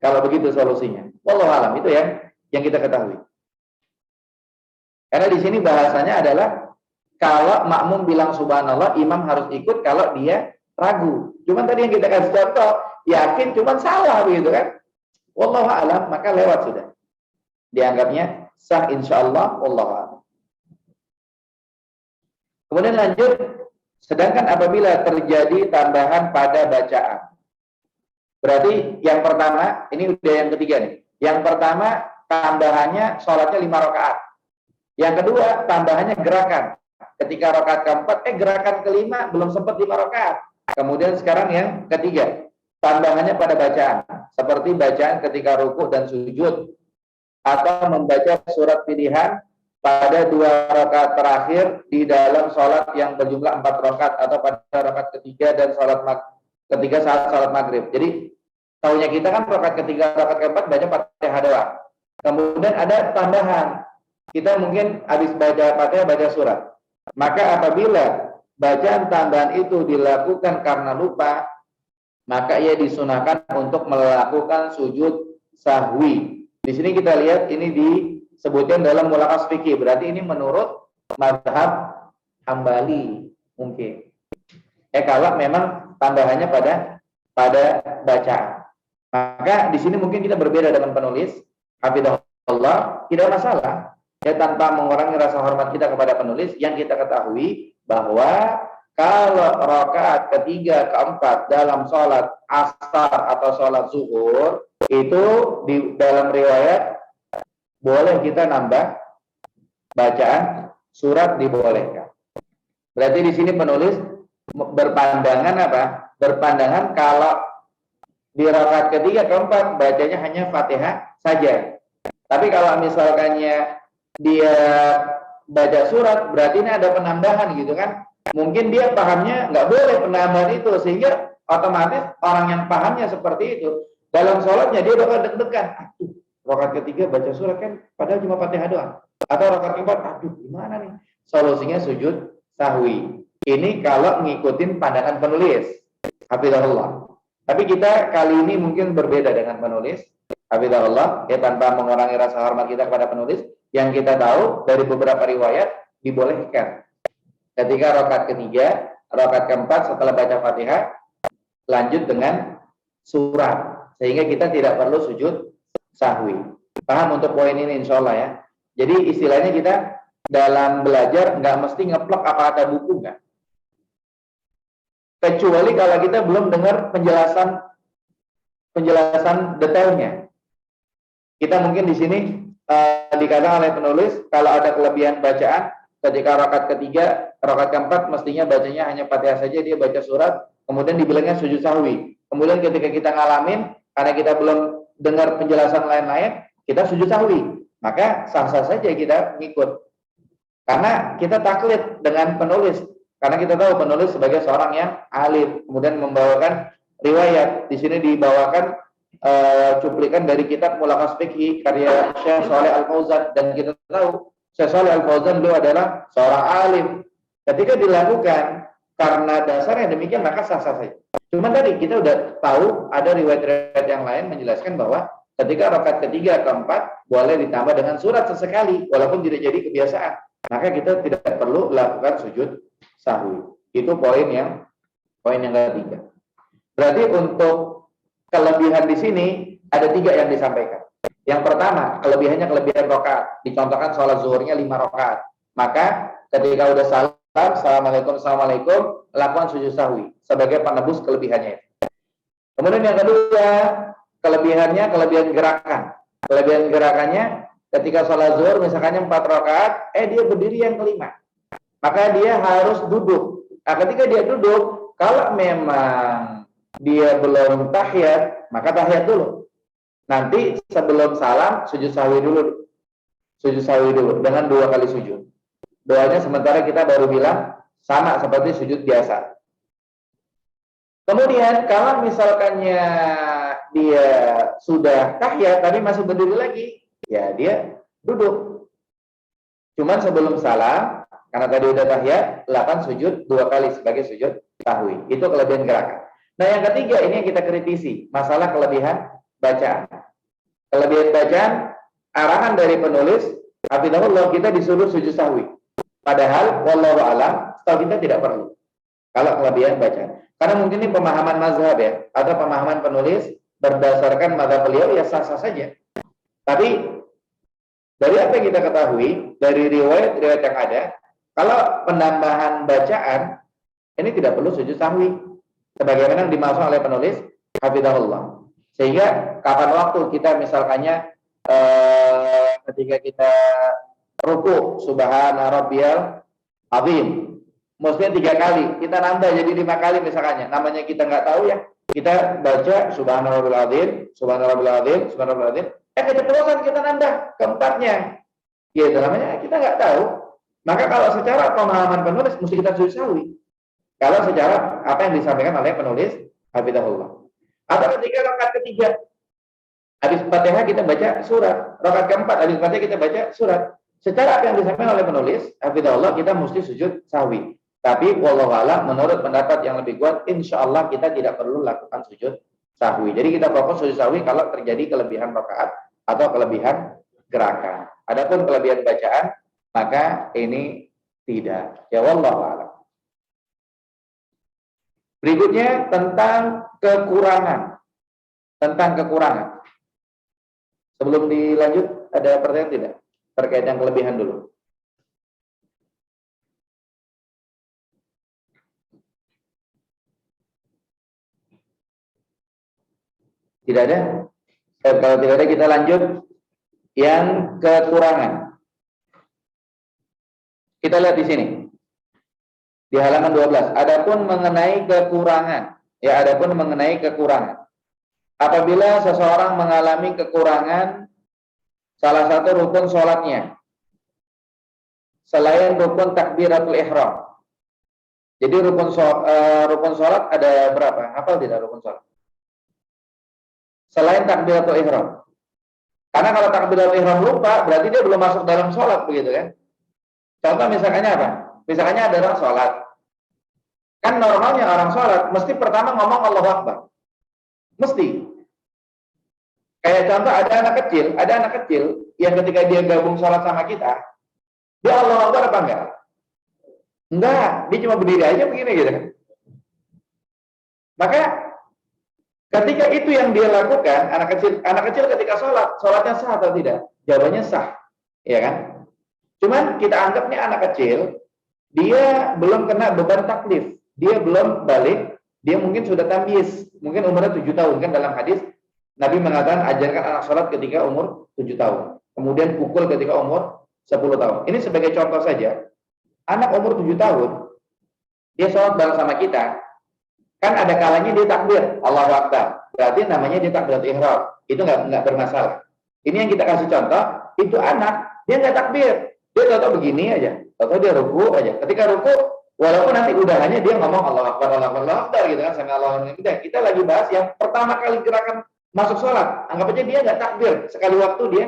Kalau begitu solusinya. Wallahu alam, itu ya yang kita ketahui. Karena di sini bahasanya adalah kalau makmum bilang subhanallah, imam harus ikut kalau dia ragu. Cuman tadi yang kita kasih contoh, yakin cuman salah begitu kan. Wallahu alam, maka lewat sudah. Dianggapnya sah insyaallah, wallahu alam. Kemudian lanjut, sedangkan apabila terjadi tambahan pada bacaan. Berarti yang pertama, ini udah yang ketiga nih. Yang pertama, tambahannya sholatnya 5 rakaat. Yang kedua, tambahannya gerakan. Ketika rakaat keempat, gerakan kelima belum sempat 5 rakaat. Kemudian sekarang yang ketiga, tambahannya pada bacaan. Seperti bacaan ketika rukuk dan sujud. atau membaca surat pilihan pada 2 rakaat terakhir di dalam sholat yang berjumlah 4 rakaat atau pada rakaat ketiga dan ketiga saat sholat maghrib. Jadi tahunya kita kan rakaat ketiga, rakaat keempat baca Fatihah doang. Kemudian ada tambahan, kita mungkin habis baca Fatihah baca surat. Maka apabila bacaan tambahan itu dilakukan karena lupa, maka ia disunahkan untuk melakukan sujud sahwi. Di sini kita lihat ini disebutkan dalam Mulakhas Fikih, berarti ini menurut mazhab Hambali mungkin. Kalau memang tambahannya pada bacaan. Maka di sini mungkin kita berbeda dengan penulis, hafizahullah, tidak masalah. Ya, tanpa mengurangi rasa hormat kita kepada penulis, yang kita ketahui bahwa kalau rakaat ketiga, keempat dalam sholat asar atau sholat zuhur, itu di dalam riwayat boleh kita nambah bacaan surat, dibolehkan. Berarti di sini penulis berpandangan apa? Berpandangan kalau di rakaat ketiga, keempat bacanya hanya Fatihah saja. Tapi kalau misalkannya dia baca surat, berarti ini ada penambahan gitu kan? Mungkin dia pahamnya nggak boleh penambahan itu, sehingga otomatis orang yang pahamnya seperti itu dalam sholatnya dia bakal deg-degan. Aduh, rakaat ketiga baca surat kan, padahal cuma Fatihah doang. Atau rakaat keempat, aduh gimana nih? Solusinya sujud sahwi. Ini kalau ngikutin pandangan penulis, hafizahullah. Tapi kita kali ini mungkin berbeda dengan penulis, hafizahullah, ya, tanpa mengurangi rasa hormat kita kepada penulis. Yang kita tahu dari beberapa riwayat dibolehkan ketika rakaat ketiga, rakaat keempat setelah baca Fatihah lanjut dengan surat, sehingga kita tidak perlu sujud sahwi. Paham untuk poin ini insya Allah ya. Jadi istilahnya kita dalam belajar nggak mesti ngeplok apa ada buku, nggak. Kecuali kalau kita belum dengar penjelasan detailnya. Kita mungkin di sini dikatakan oleh penulis kalau ada kelebihan bacaan ketika rakaat ketiga, rakaat keempat mestinya bacanya hanya Fatihah saja, dia baca surat, kemudian dibilangnya sujud sahwi. Kemudian ketika kita ngalamin karena kita belum dengar penjelasan lain-lain, kita sujud sahwi. Maka sah-sah saja kita ngikut. Karena kita taklid dengan penulis. Karena kita tahu penulis sebagai seorang yang alim, kemudian membawakan riwayat. Di sini dibawakan cuplikan dari kitab Mulakhas Fikih karya Syekh Shalih Al-Fauzan, dan kita tahu Syekh Shalih Al-Fauzan beliau adalah seorang alim. Ketika dilakukan karena dasarnya demikian, maka sah-sah saja. Cuma tadi kita udah tahu ada riwayat-riwayat yang lain menjelaskan bahwa ketika rakaat ketiga, keempat boleh ditambah dengan surat sesekali walaupun tidak jadi kebiasaan. Maka kita tidak perlu lakukan sujud sahwi. Itu poin yang ketiga. Berarti untuk kelebihan di sini ada 3 yang disampaikan. Yang pertama, kelebihannya kelebihan rakaat. Dicontohkan sholat zuhurnya 5 rakaat. Maka ketika udah salam, assalamualaikum, lakukan sujud sahwi sebagai penebus kelebihannya. Kemudian yang kedua, kelebihan gerakan. Kelebihan gerakannya ketika sholat zuhur misalkannya 4 rakaat, dia berdiri yang kelima. Maka dia harus duduk. Nah, ketika dia duduk, kalau memang dia belum tahiyat, maka tahiyat dulu. Nanti sebelum salam sujud sahwi dulu. Sujud sahwi dulu dengan 2 kali sujud. Doanya sementara kita baru bilang sama seperti sujud biasa. Kemudian kalau misalkannya dia sudah tahiyat tapi masih berdiri lagi, ya dia duduk. Cuman sebelum salam, karena tadi udah tahiyat, lakukan sujud 2 kali sebagai sujud sahwi. Itu kelebihan gerakan. Nah, yang ketiga ini yang kita kritisi, masalah kelebihan bacaan. Kelebihan bacaan, arahan dari penulis, hafizahullah, kita disuruh sujud sahwi. Padahal, wallahu a'lam, setahu kita tidak perlu. Kalau kelebihan bacaan. Karena mungkin ini pemahaman mazhab ya, atau pemahaman penulis berdasarkan mazhab beliau, ya sah-sah saja. Tapi, dari apa yang kita ketahui, dari riwayat-riwayat yang ada, kalau penambahan bacaan, ini tidak perlu sujud sahwi. Sebagaimana yang dimaksud oleh penulis, hafizahullah. Sehingga kapan waktu kita misalkannya ketika kita ruku subhana rabbiyal azim, mestinya 3 kali, kita nambah jadi 5 kali misalkannya. Namanya kita nggak tahu ya, kita baca subhana rabbil azim, subhana rabbil azim, subhana rabbil azim, Keceplosan kita nambah keempatnya. Gitu namanya kita nggak tahu. Maka kalau secara pemahaman penulis mesti kita sujud sahwi. Kalau secara apa yang disampaikan oleh penulis hafizahullah. Atau ketika rakaat ketiga habis Fatihah kita baca surat, rakaat keempat habis Fatihah kita baca surat. Secara apa yang disampaikan oleh penulis hafizahullah kita mesti sujud sahwi. Tapi wallahu a'lam menurut pendapat yang lebih kuat insyaallah kita tidak perlu lakukan sujud sahwi. Jadi kita fokus sujud sahwi kalau terjadi kelebihan rakaat atau kelebihan gerakan. Adapun kelebihan bacaan maka ini tidak. Ya wallahu a'lam. Berikutnya tentang kekurangan. Tentang kekurangan. Sebelum dilanjut ada pertanyaan tidak? Terkait yang kelebihan dulu. Tidak ada? Kalau tidak ada kita lanjut yang kekurangan. Kita lihat di sini. Di halaman 12. Adapun mengenai kekurangan. Ya, adapun mengenai kekurangan. Apabila seseorang mengalami kekurangan salah satu rukun sholatnya. Selain rukun takbiratul ihram. Jadi rukun sholat ada berapa? Hafal tidak rukun sholat? Selain takbiratul ihram. Karena kalau takbiratul ihram lupa, berarti dia belum masuk dalam sholat, begitu kan? Contoh misalkannya apa? Misalkannya ada orang sholat. Kan normalnya orang sholat, mesti pertama ngomong Allahu Akbar. Mesti. Kayak contoh ada anak kecil yang ketika dia gabung sholat sama kita, dia Allahu Akbar apa enggak? Enggak, dia cuma berdiri aja begini gitu kan. Maka ketika itu yang dia lakukan, anak kecil ketika sholatnya sah atau tidak? Jawabannya sah, ya kan? Cuman kita anggapnya anak kecil, dia belum kena beban taklif, dia belum balik, dia mungkin sudah tamyiz, mungkin umurnya 7 tahun kan dalam hadis Nabi mengatakan ajarkan anak sholat ketika umur 7 tahun, kemudian pukul ketika umur 10 tahun. Ini sebagai contoh saja, anak umur 7 tahun, dia sholat bareng sama kita, kan ada kalanya dia takbir, Allahu Akbar, berarti namanya dia takbiratul ihram, itu nggak bermasalah. Ini yang kita kasih contoh, itu anak, dia nggak takbir, dia tahu begini aja, tahu dia ruku aja. Ketika ruku, walaupun nanti udahannya dia ngomong Allahu Akbar, Allahu Akbar gitu kan, sama Allahu Akbar. Kita lagi bahas yang pertama kali gerakan masuk sholat, anggap aja dia nggak takbir, sekali waktu dia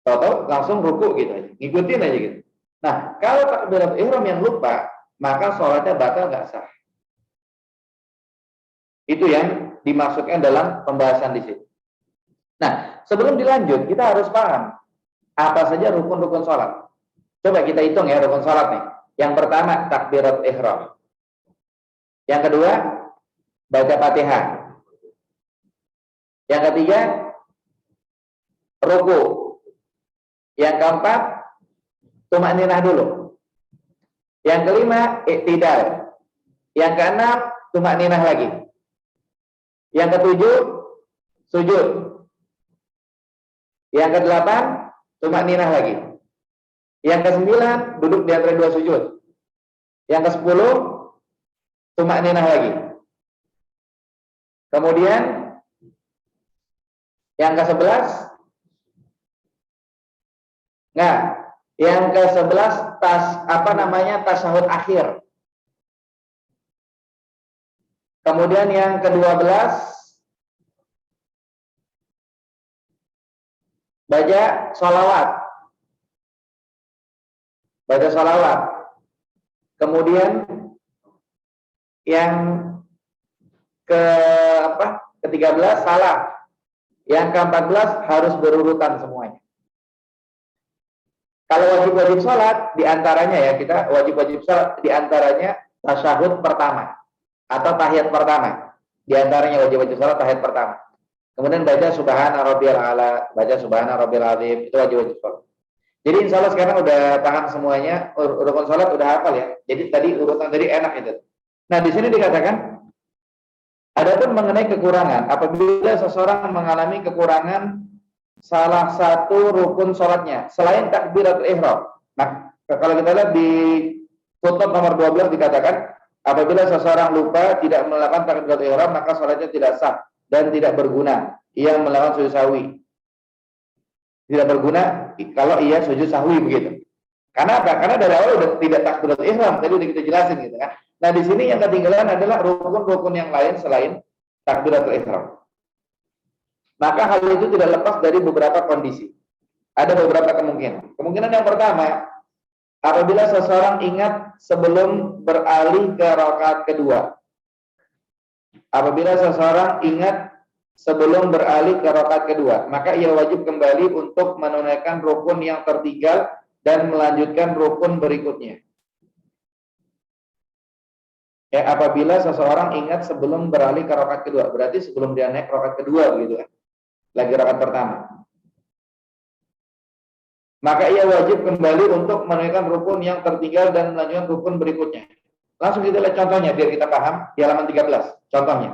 tahu langsung ruku gitu aja, ngikutin aja gitu. Nah, kalau takbiratul ihram yang lupa, maka sholatnya batal nggak sah. Itu yang dimaksudkan dalam pembahasan di sini. Nah, sebelum dilanjut, kita harus paham apa saja rukun-rukun sholat. Coba kita hitung ya rukun sholat nih. Yang pertama, takbiratul ihram. Yang kedua, baca Fatihah. Yang ketiga, ruku. Yang keempat, tumakninah dulu. Yang kelima, iktidal. Yang keenam, tumakninah lagi. Yang ketujuh, sujud. Yang kedelapan, tumakninah lagi. Yang kesembilan, duduk di antara dua sujud. Yang kesepuluh, tumakninah lagi. Kemudian, yang ke-11, yang ke-11 tasyahud akhir. Kemudian yang ke-12 baca sholawat. Kemudian yang ke-13 salam. Yang ke-14 harus berurutan semuanya. Kalau wajib-wajib sholat diantaranya ya, kita wajib-wajib sholat diantaranya tasyahud pertama atau tahiyat pertama. Diantaranya wajib-wajib sholat tahiyat pertama. Kemudian baca subhana rabbiyal a'la, baca subhana rabbiyal azim, itu wajib-wajib sholat. Jadi insya Allah sekarang udah paham semuanya, rukun sholat udah hafal ya. Jadi tadi urutan tadi enak itu. Nah di sini dikatakan, adapun mengenai kekurangan, apabila seseorang mengalami kekurangan salah satu rukun sholatnya selain takbiratul ihram. Nah, kalau kita lihat di footnote nomor 12 dikatakan, apabila seseorang lupa tidak melakukan takbiratul ihram, maka sholatnya tidak sah dan tidak berguna. Ia melakukan sujud sahwi. Tidak berguna kalau ia sujud sahwi begitu. Karena apa? Karena dari awal udah tidak takbiratul ihram, tadi udah kita jelasin gitu kan. Nah, di sini yang ketinggalan adalah rukun-rukun yang lain selain takbiratul ihram. Maka hal itu tidak lepas dari beberapa kondisi. Ada beberapa kemungkinan. Kemungkinan yang pertama, apabila seseorang ingat sebelum beralih ke rakaat kedua. Apabila seseorang ingat sebelum beralih ke rakaat kedua, maka ia wajib kembali untuk menunaikan rukun yang tertinggal dan melanjutkan rukun berikutnya. Ya, apabila seseorang ingat sebelum beralih ke rakaat kedua, berarti sebelum dia naik rakaat kedua begitu kan. Lagi rakaat pertama. Maka ia wajib kembali untuk menunaikan rukun yang tertinggal dan melanjutkan rukun berikutnya. Langsung kita lihat contohnya biar kita paham di halaman 13. Contohnya.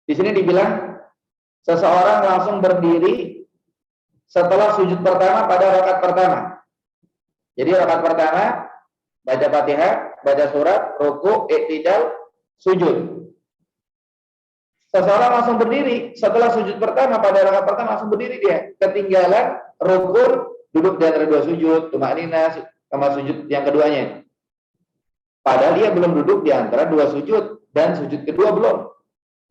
Di sini dibilang seseorang langsung berdiri setelah sujud pertama pada rakaat pertama. Jadi rakaat pertama baca Fatihah, baca surat, ruku, i'tidal, sujud. Seseorang langsung berdiri setelah sujud pertama pada rakaat pertama langsung berdiri dia. Ketinggalan rukun, duduk di antara dua sujud, tumakninah sama sujud yang keduanya. Padahal dia belum duduk di antara dua sujud dan sujud kedua belum.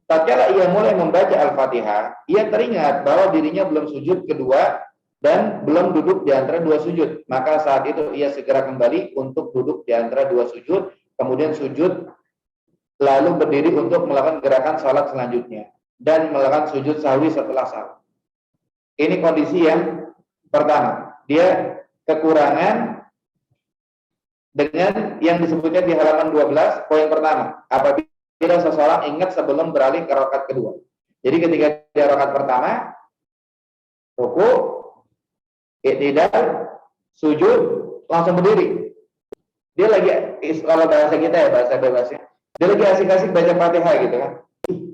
Tatkala ia mulai membaca Al-Fatihah, ia teringat bahwa dirinya belum sujud kedua dan belum duduk di antara dua sujud. Maka saat itu ia segera kembali untuk duduk di antara dua sujud, kemudian sujud, lalu berdiri untuk melakukan gerakan salat selanjutnya dan melakukan sujud sahwi setelah salat. Ini kondisi yang pertama. Dia kekurangan dengan yang disebutnya di halaman 12, poin pertama. Apabila seseorang ingat sebelum beralih ke rakaat kedua. Jadi ketika di rakaat pertama, ruku, i'tidal, sujud, langsung berdiri. Dia lagi, kalau bahasa kita ya, bahasa bebasnya, dia lagi asik-asik baca Fatihah gitu kan.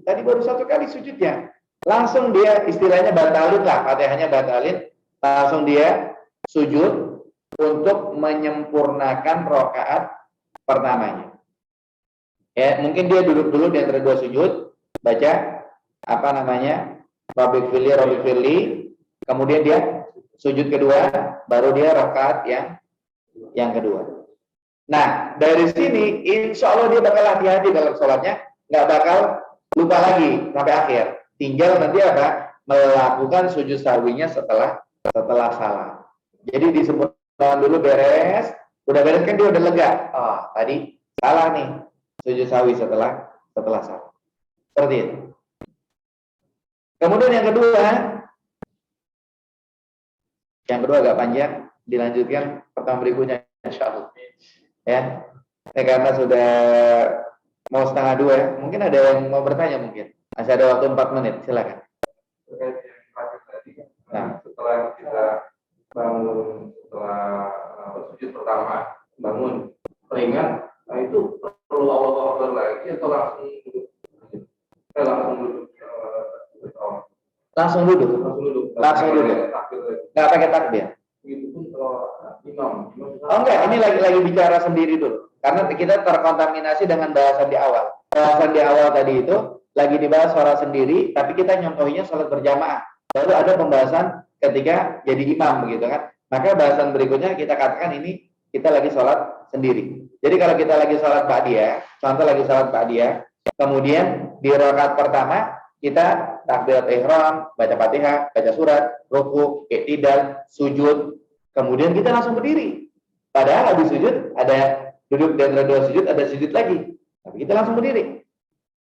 Tadi baru satu kali sujudnya. Langsung dia istilahnya batalin lah, Fatihahnya batalin. Langsung dia sujud untuk menyempurnakan rakaat pertamanya. Ya, mungkin dia duduk dulu di antara dua sujud, baca apa namanya? Rabbik firli, kemudian dia sujud kedua, baru dia rakaat yang kedua. Nah, dari sini insya Allah dia bakal hati-hati dalam sholatnya, nggak bakal lupa lagi sampai akhir. Tinggal nanti apa? Melakukan sujud sahwinya setelah salam. Jadi disebut dulu beres, udah beres kan dia udah lega. Oh, tadi salah nih. Sujud sahwi setelah salam. Seperti itu. Kemudian yang kedua agak panjang, dilanjutkan pertemuan berikutnya insyaallah. Ya. Karena sudah mau 1:30 ya. Mungkin ada yang mau bertanya mungkin. Masih ada waktu 4 menit, silakan. Nah, setelah kita bangun, setelah sujud pertama, bangun, teringat, nah itu perlu Allahu Akbar lagi atau langsung duduk? Langsung duduk. Nggak pakai takbir. Begitu pun kalau imam. Oh enggak, ini lagi bicara sendiri dulu. Karena kita terkontaminasi dengan bahasan di awal. Bahasan di awal tadi itu lagi dibahas suara sendiri, tapi kita nyontohinya sholat berjamaah. Baru ada pembahasan ketika jadi imam begitu kan. Maka bahasan berikutnya kita katakan ini kita lagi sholat sendiri. Jadi kalau kita lagi sholat ba'diyah, contoh lagi sholat ba'diyah, kemudian di rakaat pertama kita takbiratul ihram, baca Fatihah, baca surat, ruku, i'tidal, sujud, kemudian kita langsung berdiri. Padahal habis sujud ada duduk di antara dua sujud, ada sujud lagi. Tapi kita langsung berdiri.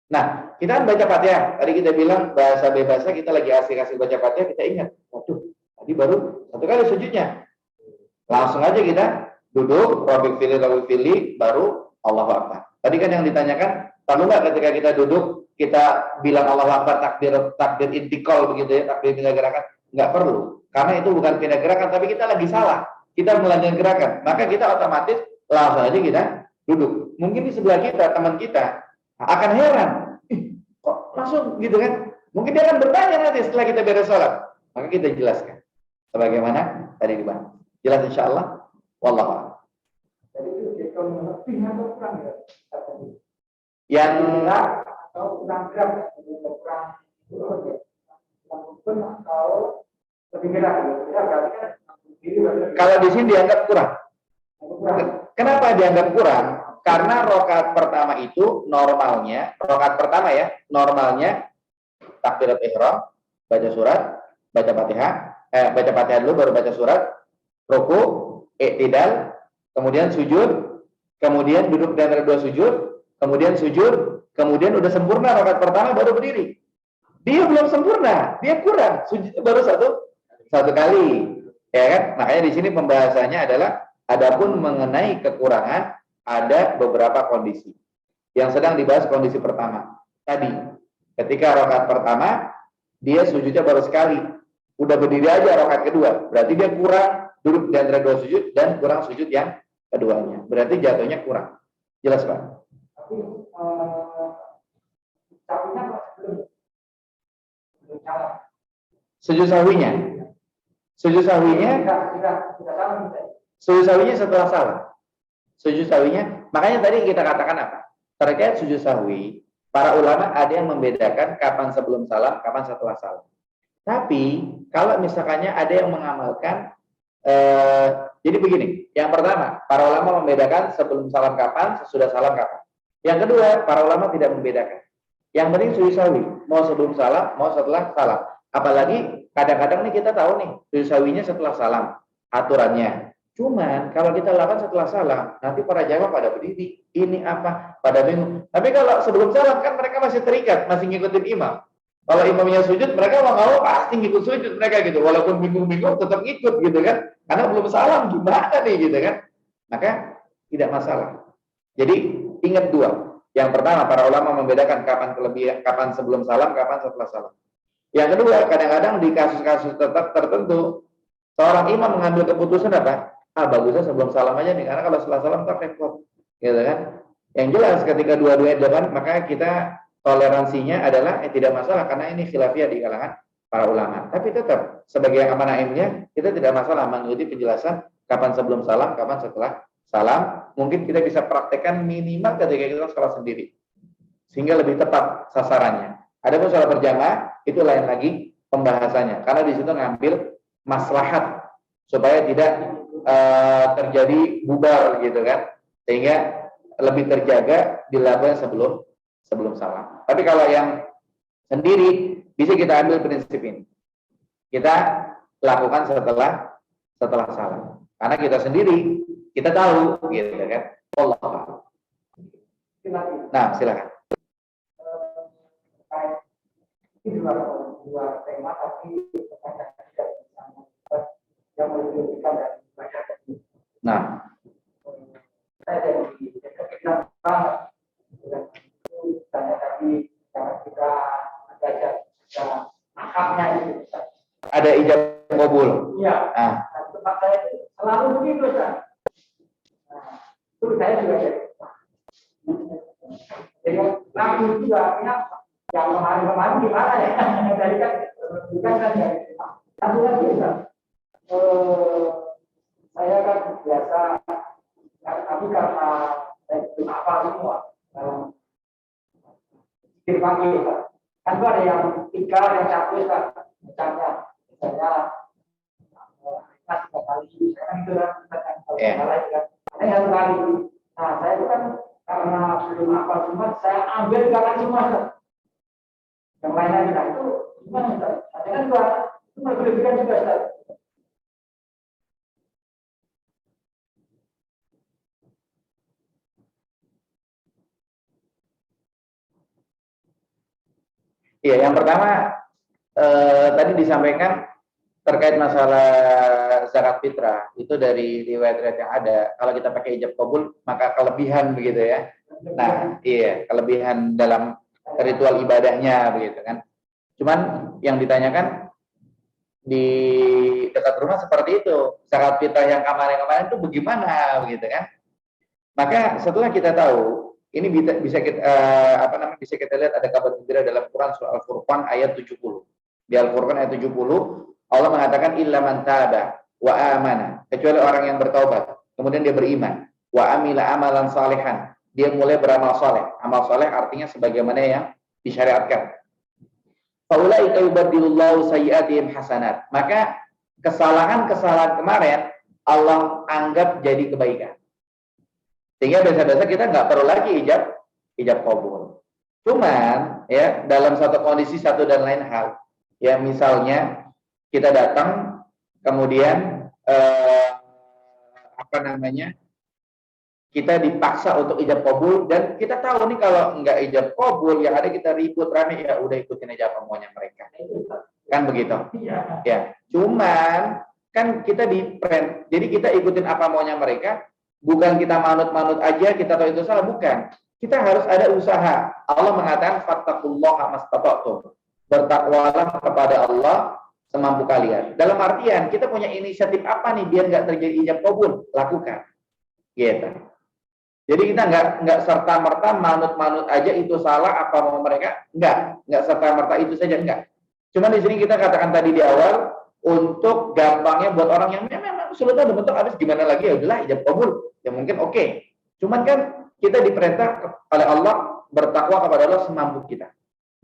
Nah, kita kan baca Fatihah. Tadi kita bilang bahasa bebasnya kita lagi asik-asik baca Fatihah, kita ingat, waduh, tadi baru satu kali sujudnya. Langsung aja kita duduk, Rabbik firli, baru Allahu Akbar. Tadi kan yang ditanyakan, perlu nggak ketika kita duduk kita bilang Allahu Akbar takbir intikal begitu ya, takbir pindah gerakan? Nggak perlu, karena itu bukan pindah gerakan, tapi kita lagi salah. Kita melanjutkan gerakan, maka kita otomatis langsung aja kita duduk. Mungkin di sebelah kita teman kita akan heran, kok langsung gitu kan? Mungkin dia akan bertanya nanti setelah kita beres sholat. Maka kita jelaskan sebagaimana tadi dibahas. Jelas insya Allah. Wallahu a'lam. Jadi itu kita lebih atau kurang ya? Yang Atau kurang berat, kurang pun atau lebih kira gitu. Ya berarti kan diri berarti Kalau di sini dianggap kurang. kurang. Kenapa dianggap kurang? Karena rokaat pertama itu normalnya, rokaat pertama ya, normalnya takbirat ihram, baca surat, baca Fatihah, baca Fatihah dulu baru baca surat, ruku, i'tidal, kemudian sujud, kemudian duduk di antara dua sujud, kemudian sujud, kemudian udah sempurna rokaat pertama baru berdiri. Dia belum sempurna, dia kurang, sujud baru satu kali. Ya kan? Makanya di sini pembahasannya adalah adapun mengenai kekurangan ada beberapa kondisi. Yang sedang dibahas kondisi pertama. Tadi, ketika rakaat pertama dia sujudnya baru sekali, udah berdiri aja rakaat kedua, berarti dia kurang duduk di antara dua sujud dan kurang sujud yang keduanya. Berarti jatuhnya kurang. Jelas, Pak? Tapi sapinya belum salah. Sujud sahwinya. Sujud sahwinya Sudah salah. sujud sahwinya setelah salam. Sujud sahwinya, makanya tadi kita katakan apa? Terkait sujud sahwi, para ulama ada yang membedakan kapan sebelum salam, kapan setelah salam. Tapi kalau misalkannya ada yang mengamalkan, jadi begini. Yang pertama, para ulama membedakan sebelum salam kapan, sesudah salam kapan. Yang kedua, para ulama tidak membedakan. Yang penting sujud sahwi, mau sebelum salam, mau setelah salam. Apalagi kadang-kadang nih kita tahu nih sujud sahwinya setelah salam aturannya. Cuman kalau kita lakukan setelah salam, nanti para jamaah pada berdiri, ini apa, pada bingung. Tapi kalau sebelum salam kan mereka masih terikat, masih ngikutin imam. Kalau imamnya sujud, mereka mau pasti ngikut sujud mereka gitu. Walaupun bingung-bingung tetap ngikut gitu kan. Karena belum salam gimana nih gitu kan. Maka tidak masalah. Jadi ingat dua. Yang pertama para ulama membedakan kapan kelebihan, kapan sebelum salam, kapan setelah salam. Yang kedua, kadang-kadang di kasus-kasus tertentu seorang imam mengambil keputusan apa? Bagusnya sebelum salam aja nih, karena kalau setelah salam tak repot, gitu kan? Yang jelas ketika dua-duanya depan, maka kita toleransinya adalah tidak masalah karena ini khilafiyah di kalangan para ulama. Tapi tetap sebagai amanah ilmiah kita tidak masalah mengikuti penjelasan kapan sebelum salam, kapan setelah salam. Mungkin kita bisa praktekkan minimal ketika kita sholat sendiri, sehingga lebih tepat sasarannya. Adapun sholat berjamaah itu lain lagi pembahasannya, karena di situ ngambil maslahat supaya tidak terjadi bubar gitu kan, sehingga lebih terjaga dilakukan sebelum salam. Tapi kalau yang sendiri bisa kita ambil prinsip ini, kita lakukan setelah salam, karena kita sendiri kita tahu gitu kan. Allah. Nah, silakan. Ini dua tema tapi yang menunjukkan dan Nah, saya jadi kepikiran banget. Tanya tadi kita ada akapnya itu. ada ijab kabul. Iya. Nah, Tempat saya itu selalu begitu, Ustaz. Itu saya juga jadi. Jadi lagu juga kenapa? Yang kemarin gimana ya? Dari kan bukan kan ya. Satu lagi Ustaz. Saya kan biasa, tapi karena saya belum hafal semua di pagi, kan itu ada yang 3, yang 1 kan, misalnya tiga kali, saya kan itu kan, saya 1 kali. Nah, saya itu kan karena belum hafal semua, saya ambil 3 kali semua. Yang lainnya tidak itu gimana? Saya kan itu berlebihan juga. iya, yang pertama tadi disampaikan terkait masalah zakat fitrah itu dari riwayat-riwayat yang ada. Kalau kita pakai ijab kabul maka kelebihan begitu ya. Nah, iya, kelebihan dalam ritual ibadahnya begitu kan. Cuman yang ditanyakan di dekat rumah seperti itu, zakat fitrah yang kemarin-kemarin itu bagaimana begitu kan. Maka setelah kita tahu ini bisa kita bisa kita lihat ada kabar gembira dalam Quran surah Al-Furqan ayat 70. Di Al-Furqan ayat 70 Allah mengatakan illa man taba wa amana, kecuali orang yang bertaubat kemudian dia beriman, wa amila amalan salihan, dia mulai beramal saleh. Amal saleh artinya sebagaimana yang disyariatkan. Faulaika yubaddilullahu sayyi'atihim hasanat. Maka kesalahan-kesalahan kemarin Allah anggap jadi kebaikan. Sehingga biasa-biasa kita nggak perlu lagi ijab kabul. Cuman ya dalam satu kondisi satu dan lain hal, ya misalnya kita datang kemudian kita dipaksa untuk ijab kabul dan kita tahu nih kalau nggak ijab kabul yang ada kita ribut rame, ya udah ikutin aja apa maunya mereka. Kan begitu? Ya. Cuman kan kita di-print. Jadi kita ikutin apa maunya mereka, bukan kita manut-manut aja kita tahu itu salah, bukan. Kita harus ada usaha. Allah mengatakan fattaqullaha mastata'tum. Bertakwalah kepada Allah semampu kalian. Dalam artian kita punya inisiatif apa nih biar nggak terjadi ijab kabul, lakukan. Gitu. Jadi kita nggak serta merta manut-manut aja itu salah apa mau mereka, nggak serta merta itu saja, enggak. Cuma di sini kita katakan tadi di awal untuk gampangnya buat orang yang memang sulitnya bentuk habis gimana lagi, ya udahlah ijab kabul ya mungkin oke. Cuman kan kita diperintah oleh Allah bertakwa kepada Allah semampu kita.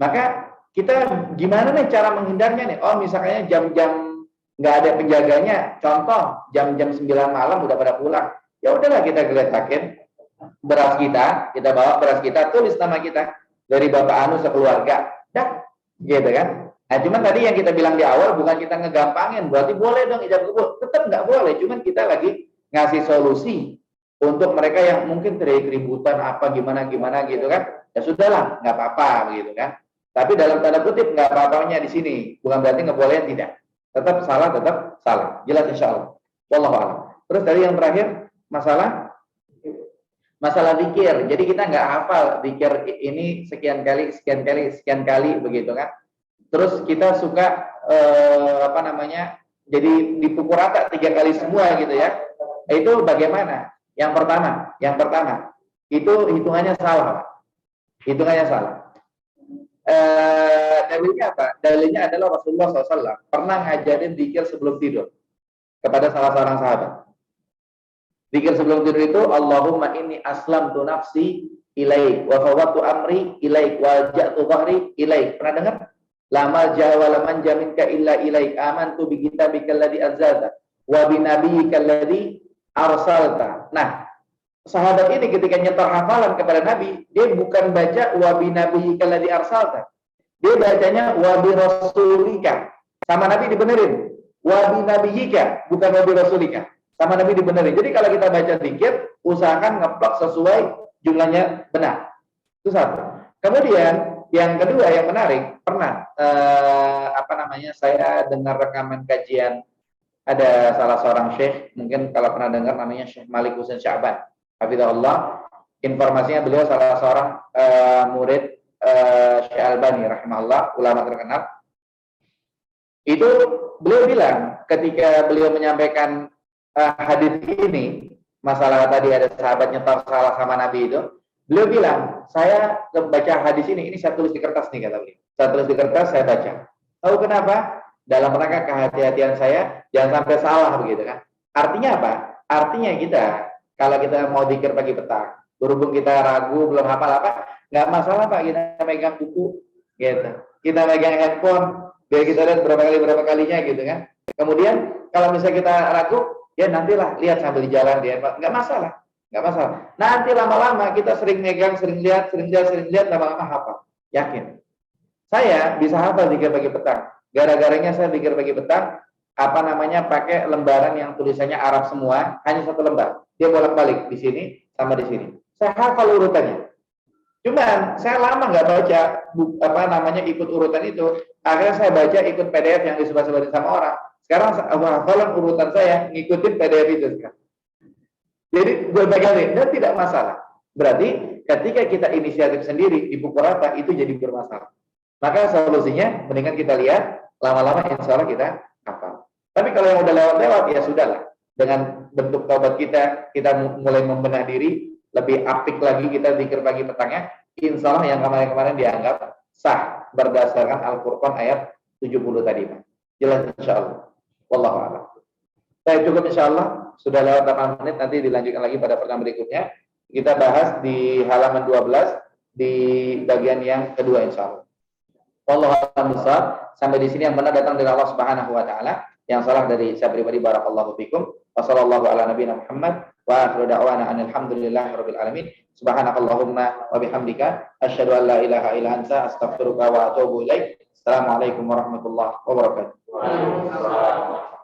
Maka kita gimana nih cara menghindarnya nih? Oh misalnya jam-jam nggak ada penjaganya, contoh jam-jam 9 malam udah pada pulang, ya udahlah kita geletakin beras kita bawa beras kita, tulis nama kita dari Bapak Anu sekeluarga, dah, gitu kan? Nah, cuman tadi yang kita bilang di awal bukan kita ngegampangin, berarti boleh dong ijab kabul, tetap nggak boleh. Cuman kita lagi ngasih solusi untuk mereka yang mungkin terjadi keributan apa gimana gitu kan? Ya sudahlah, nggak apa-apa, gitu kan? Tapi dalam tanda kutip nggak apa-apanya di sini, bukan berarti ngebolehin, tidak. Tetap salah, jelas insya Allah. Wallahu a'lam. Terus tadi yang terakhir masalah zikir. Jadi kita nggak hafal zikir ini sekian kali begitu kan. Terus kita suka jadi dipukul rata 3 kali semua gitu ya. Itu bagaimana? Yang pertama itu hitungannya salah, Pak. Hitungannya salah. Dalilnya apa? Dalilnya adalah Rasulullah SAW pernah ngajarin zikir sebelum tidur kepada salah seorang sahabat. Zikir sebelum tidur itu Allahumma inni aslamtu nafsi ilaik wa fawwadtu amri ilaik wa ja'tu dhahri ilaik. Pernah dengar? La malja wa la manja minka illa ilaik. Amantu bi kitabikal ladzi anzalta wa bi nabiyyikal ladzi arsalta. Nah, sahabat ini ketika nyetor hafalan kepada Nabi, dia bukan baca wa bi nabiyyikal ladzi arsalta. Dia bacanya wa bi rasulika. Sama Nabi dibenerin. Wa bi nabiyyika, bukan wa bi rasulika. Sama Nabi dibenerin. Jadi kalau kita baca zikir, usahakan ngeplok sesuai jumlahnya benar. Itu satu. Kemudian yang kedua yang menarik, pernah saya dengar rekaman kajian ada salah seorang syekh, mungkin kalau pernah dengar namanya Syekh Malik Husain Sya'ban. Hafizahullah. Informasinya beliau salah seorang murid Syekh Albani rahimahullah, ulama terkenal. Itu beliau bilang ketika beliau menyampaikan hadis ini, masalah tadi ada sahabat nyetor salah sama Nabi itu, beliau bilang, saya baca hadis ini saya tulis di kertas nih, kata beliau. Saya tulis di kertas, saya baca. Tahu kenapa? Dalam rangka kehati-hatian saya, jangan sampai salah begitu kan. Artinya apa? Artinya kita, kalau kita mau zikir pagi petang, berhubung kita ragu, belum hafal apa, nggak masalah Pak, kita megang buku, gitu. Kita megang handphone, biar kita lihat berapa kalinya gitu kan. Kemudian, kalau misalnya kita ragu, ya nantilah lihat sambil di jalan dia, nggak masalah. Nanti lama-lama kita sering megang, sering lihat, lama-lama hafal. Yakin. Saya bisa hafal zikir pagi petang. Gara-garanya saya zikir pagi petang, pakai lembaran yang tulisannya Arab semua, hanya satu lembar. Dia bolak-balik di sini sama di sini. Saya hafal urutannya. Cuman saya lama nggak baca ikut urutan itu. Akhirnya saya baca ikut PDF yang disebar-sebarin sama orang. Sekarang hafalan urutan saya ngikutin PDF itu sekarang. Jadi berbagai dan tidak masalah. Berarti ketika kita inisiatif sendiri di pukul rata itu jadi bermasalah. Maka solusinya mendingan kita lihat, lama-lama insya Allah kita hafal. Tapi kalau yang udah lewat-lewat ya sudahlah. Dengan bentuk taubat kita mulai membenah diri, lebih apik lagi kita zikir pagi petangnya. Insya Allah yang kemarin-kemarin dianggap sah berdasarkan Al-Furqan ayat 70 tadi. Jelas insya Allah. Wallahu a'lam. Saya cukup insya Allah, sudah lewat 8 menit, nanti dilanjutkan lagi pada pertemuan berikutnya. Kita bahas di halaman 12 di bagian yang kedua insya Allah. Wallahu a'lam bishawab. Sampai di sini yang benar datang dari Allah Subhanahu wa taala. Yang salah dari saya pribadi, barakallahu fikum. Wassallallahu ala nabiyina Muhammad wa akhiru da'wana alhamdulillahi rabbil alamin. Subhanakallahumma wa bihamdika asyhadu an la ilaha illa anta astaghfiruka wa atubu ilaik. Assalamualaikum warahmatullahi wabarakatuh. Waalaikumsalam.